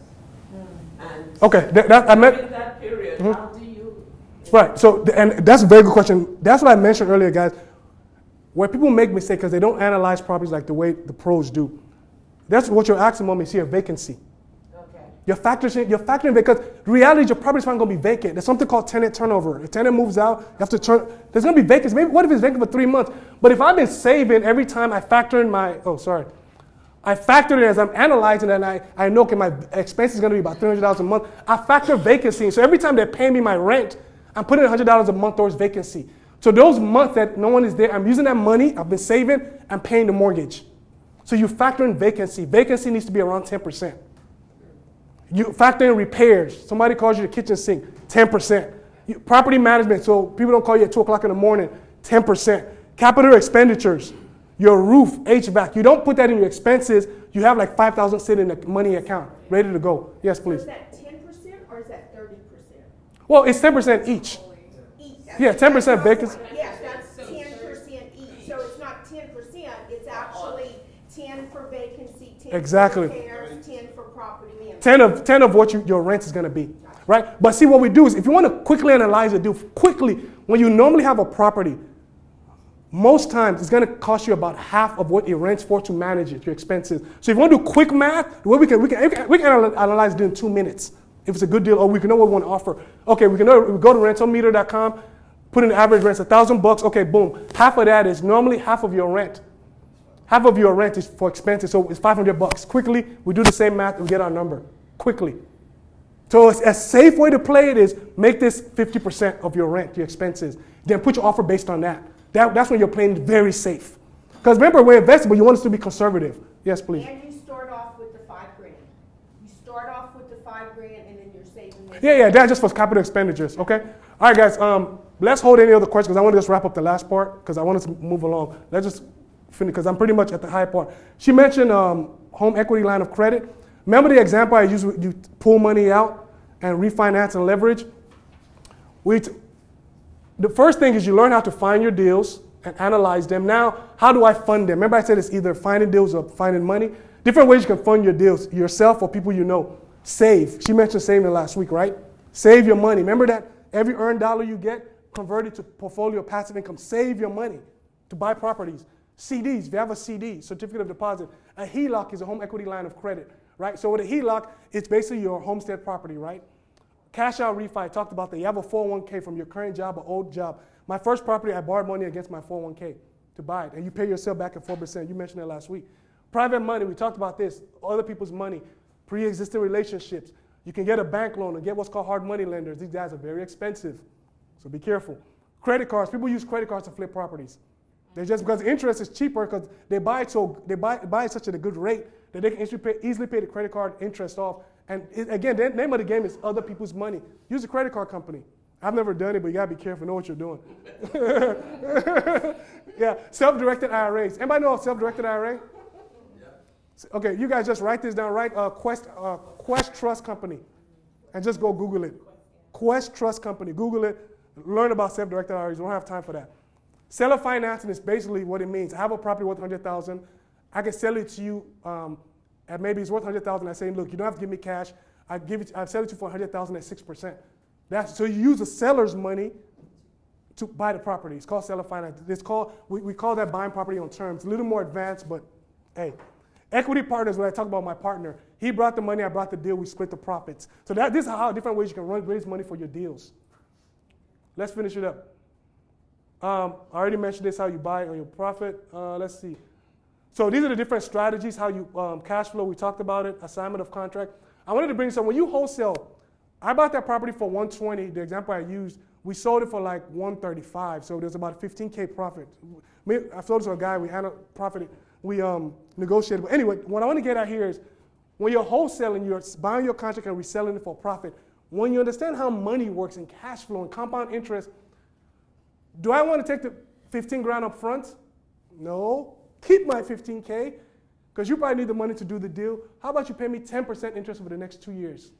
And
okay,
during that period, how do you?
Right, so, and that's a very good question. That's what I mentioned earlier, guys. Where people make mistakes because they don't analyze properties like the way the pros do. That's what your maximum is here, vacancy.
Okay.
You're factoring because reality, your property's not going to be vacant. There's something called tenant turnover. If tenant moves out, you have to turn. There's going to be vacancy. Maybe what if it's vacant for 3 months? But if I've been saving every time I factor in I factor it as I'm analyzing and I know okay, my expense is going to be about $300 a month. I factor vacancy. So every time they're paying me my rent, I'm putting $100 a month towards vacancy. So those months that no one is there, I'm using that money, I've been saving, and paying the mortgage. So you factor in vacancy. Vacancy needs to be around 10%. You factor in repairs. Somebody calls you the kitchen sink, 10%. Property management, so people don't call you at 2 o'clock in the morning, 10%. Capital expenditures. Your roof, HVAC, you don't put that in your expenses. You have like $5,000 sitting in a money account, ready to go. Yes, please.
So is that 10% or is that 30%?
Well, it's 10% each. Yeah, 10% vacancy.
Yes, that's 10% each. So it's not 10%, it's actually 10 for vacancy, 10
exactly.
for repairs, 10 for property management.
10 of what your rent is going to be, right? But see, what we do is if you want to quickly analyze it, when you normally have a property, most times it's going to cost you about half of what it rents for to manage it, your expenses. So if you want to do quick math, we can analyze it in 2 minutes. If it's a good deal, or we can know what we want to offer. Okay, we go to rentalmeter.com, put in the average rent, $1,000. Okay, boom. Half of that is normally half of your rent. Half of your rent is for expenses, so it's $500. Quickly, we do the same math and we get our number. Quickly. So a safe way to play it is make this 50% of your rent, your expenses. Then put your offer based on that. That's when you're playing very safe. Because remember, we're investable, you want us to be conservative. Yes, please.
And you start off with the $5 grand. You start off with the $5 grand and then you're saving this.
Yeah, that's just for capital expenditures, okay? All right, guys, let's hold any other questions because I want to just wrap up the last part because I want us to move along. Let's just finish because I'm pretty much at the high part. She mentioned home equity line of credit. Remember the example I used, you pull money out and refinance and leverage? The first thing is you learn how to find your deals and analyze them. Now, how do I fund them? Remember I said it's either finding deals or finding money. Different ways you can fund your deals, yourself or people you know. Save. She mentioned saving last week, right? Save your money. Remember that every earned dollar you get, convert it to portfolio passive income. Save your money to buy properties. CDs, if you have a CD, certificate of deposit. A HELOC is a home equity line of credit, right? So with a HELOC, it's basically your homestead property, right? Cash out refi, I talked about that. You have a 401k from your current job or old job. My first property, I borrowed money against my 401k to buy it, and you pay yourself back at 4%. You mentioned that last week. Private money, we talked about this. Other people's money, pre-existing relationships. You can get a bank loan and get what's called hard money lenders. These guys are very expensive, so be careful. Credit cards, people use credit cards to flip properties. They just because interest is cheaper because they buy it such at a good rate that they can easily pay the credit card interest off. And again, the name of the game is other people's money. Use a credit card company. I've never done it, but you gotta be careful. Know what you're doing. Yeah, self-directed IRAs. Anybody know of self-directed IRA? Yeah. Okay, you guys just write this down. Write Quest Trust Company, and just go Google it. Quest Trust Company. Google it. Learn about self-directed IRAs. We don't have time for that. Seller financing is basically what it means. I have a property worth $100,000. I can sell it to you at maybe it's worth $100,000. I say, look, you don't have to give me cash. I sell it to you for $100,000 at 6%. So you use the seller's money to buy the property. It's called seller finance. We call that buying property on terms. A little more advanced, but hey. Equity partners, when I talk about my partner, he brought the money, I brought the deal, we split the profits. So this is how different ways you can raise money for your deals. Let's finish it up. I already mentioned this, how you buy on your profit. Let's see. So these are the different strategies, how you cash flow. We talked about it, assignment of contract. I wanted to bring some. When you wholesale, I bought that property for $120. The example I used, we sold it for like $135. So there's about a $15K profit. I sold it to a guy. We had a profit. We negotiated. But anyway, what I want to get at here is when you're wholesaling, you're buying your contract and reselling it for profit. When you understand how money works in cash flow and compound interest, do I want to take the 15 grand up front? No. Keep my 15K because you probably need the money to do the deal. How about you pay me 10% interest over the next 2 years?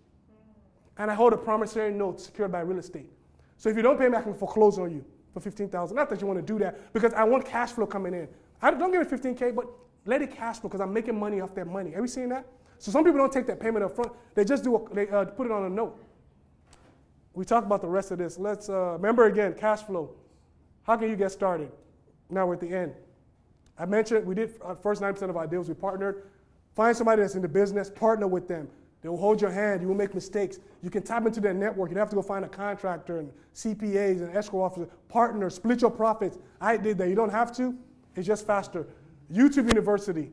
And I hold a promissory note secured by real estate. So if you don't pay me, I can foreclose on you for $15,000. Not that you want to do that because I want cash flow coming in. Don't give me 15K, but let it cash flow because I'm making money off that money. Have you seen that? So some people don't take that payment up front. They just put it on a note. We talked about the rest of this. Let's remember again, cash flow. How can you get started? Now we're at the end. I mentioned we did first 9% of our deals. We partnered. Find somebody that's in the business. Partner with them. They will hold your hand. You will make mistakes. You can tap into their network. You don't have to go find a contractor and CPAs and escrow officers. Partner. Split your profits. I did that. You don't have to. It's just faster. YouTube University.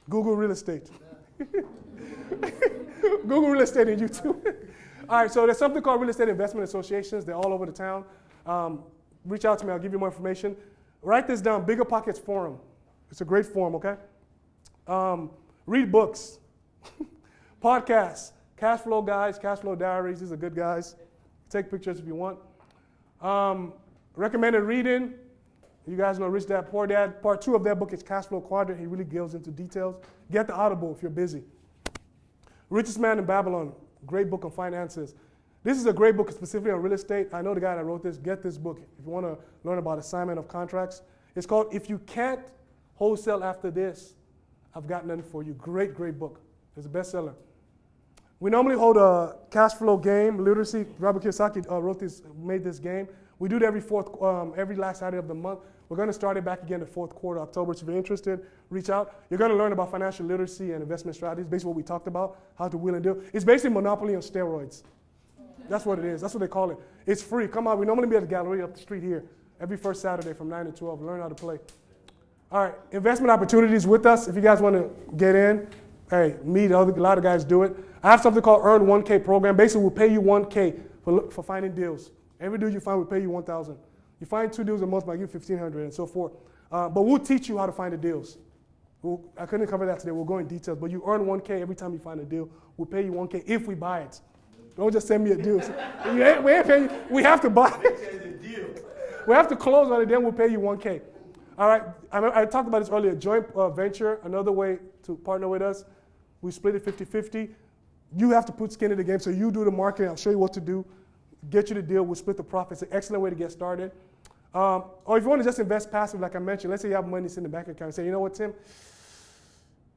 Google real estate. Google real estate and YouTube. All right, so there's something called real estate investment associations. They're all over the town. Reach out to me. I'll give you more information. Write this down. Bigger Pockets Forum. It's a great forum, okay? Read books. Podcasts. Cash Flow Guys, Cash Flow Diaries. These are good guys. Take pictures if you want. Recommended reading. You guys know Rich Dad, Poor Dad. Part 2 of that book is Cash Flow Quadrant. He really goes into details. Get the Audible if you're busy. Richest Man in Babylon. Great book on finances. This is a great book specifically on real estate. I know the guy that wrote this. Get this book if you want to learn about assignment of contracts. It's called If You Can't Wholesale After This, I've Got Nothing For You. Great, great book. It's a bestseller. We normally hold a cash flow game, literacy. Robert Kiyosaki made this game. We do it every last Saturday of the month. We're going to start it back again the fourth quarter, October. So if you're interested, reach out. You're going to learn about financial literacy and investment strategies, basically what we talked about, how to wheel and deal. It's basically Monopoly on steroids. That's what it is. That's what they call it. It's free. Come on. We normally be at the gallery up the street here every first Saturday from 9 to 12. Learn how to play. All right. Investment opportunities with us. If you guys want to get in, hey, meet a lot of guys do it. I have something called Earn 1K program. Basically, we'll pay you 1K for finding deals. Every deal you find, we'll pay you 1,000. You find 2 deals a month, I'll give you 1,500 and so forth. But we'll teach you how to find the deals. I couldn't cover that today. We'll go in details. But you earn 1K every time you find a deal. We'll pay you 1K if we buy it. Don't just send me a deal. We ain't paying you. We have to buy it. We have to close on it, then we'll pay you 1K. All right. I talked about this earlier. Joint venture, another way to partner with us. We split it 50-50. You have to put skin in the game. So you do the marketing. I'll show you what to do. Get you the deal. We'll split the profits. It's an excellent way to get started. Or if you want to just invest passive, like I mentioned, let's say you have money sitting in the bank account and say, you know what, Tim?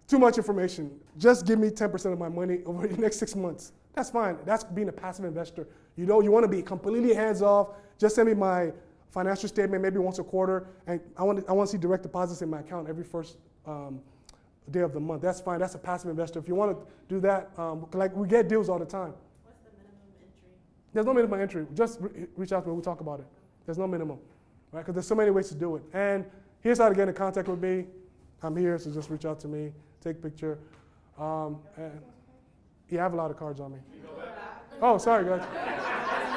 Too much information. Just give me 10% of my money over the next 6 months. That's fine. That's being a passive investor. You want to be completely hands-off. Just send me my financial statement maybe once a quarter, and I want to see direct deposits in my account every first day of the month. That's fine. That's a passive investor. If you want to do that, like we get deals all the time.
What's the minimum entry?
There's no minimum entry. Just reach out to me. We'll talk about it. There's no minimum, right? Because there's so many ways to do it. And here's how to get in contact with me. I'm here, so just reach out to me. Take a picture. And yeah, I have a lot of cards on me. Oh, sorry, guys.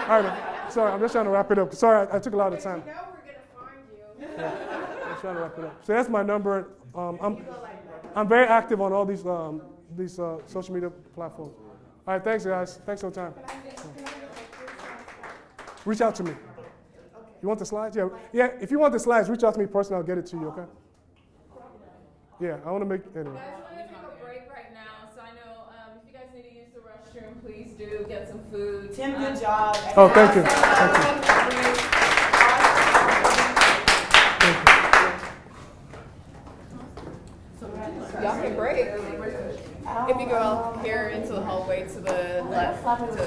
All right, sorry, I'm just trying to wrap it up. Sorry, I took a lot of time.
You know we're going to find you.
Yeah, that's trying to wrap it up. So that's my number. I'm very active on all these social media platforms. All right, thanks guys. Thanks for the time. Reach out to me. You want the slides? Yeah. If you want the slides, reach out to me personally. I'll get it to you. Okay. Yeah, I want to make anyway.
Guys, we're gonna take a break right now. So I know if you guys need to use the restroom, please do get some food.
Tim, good job.
Oh, thank you.
Y'all can break. If you go out here into the hallway to the left.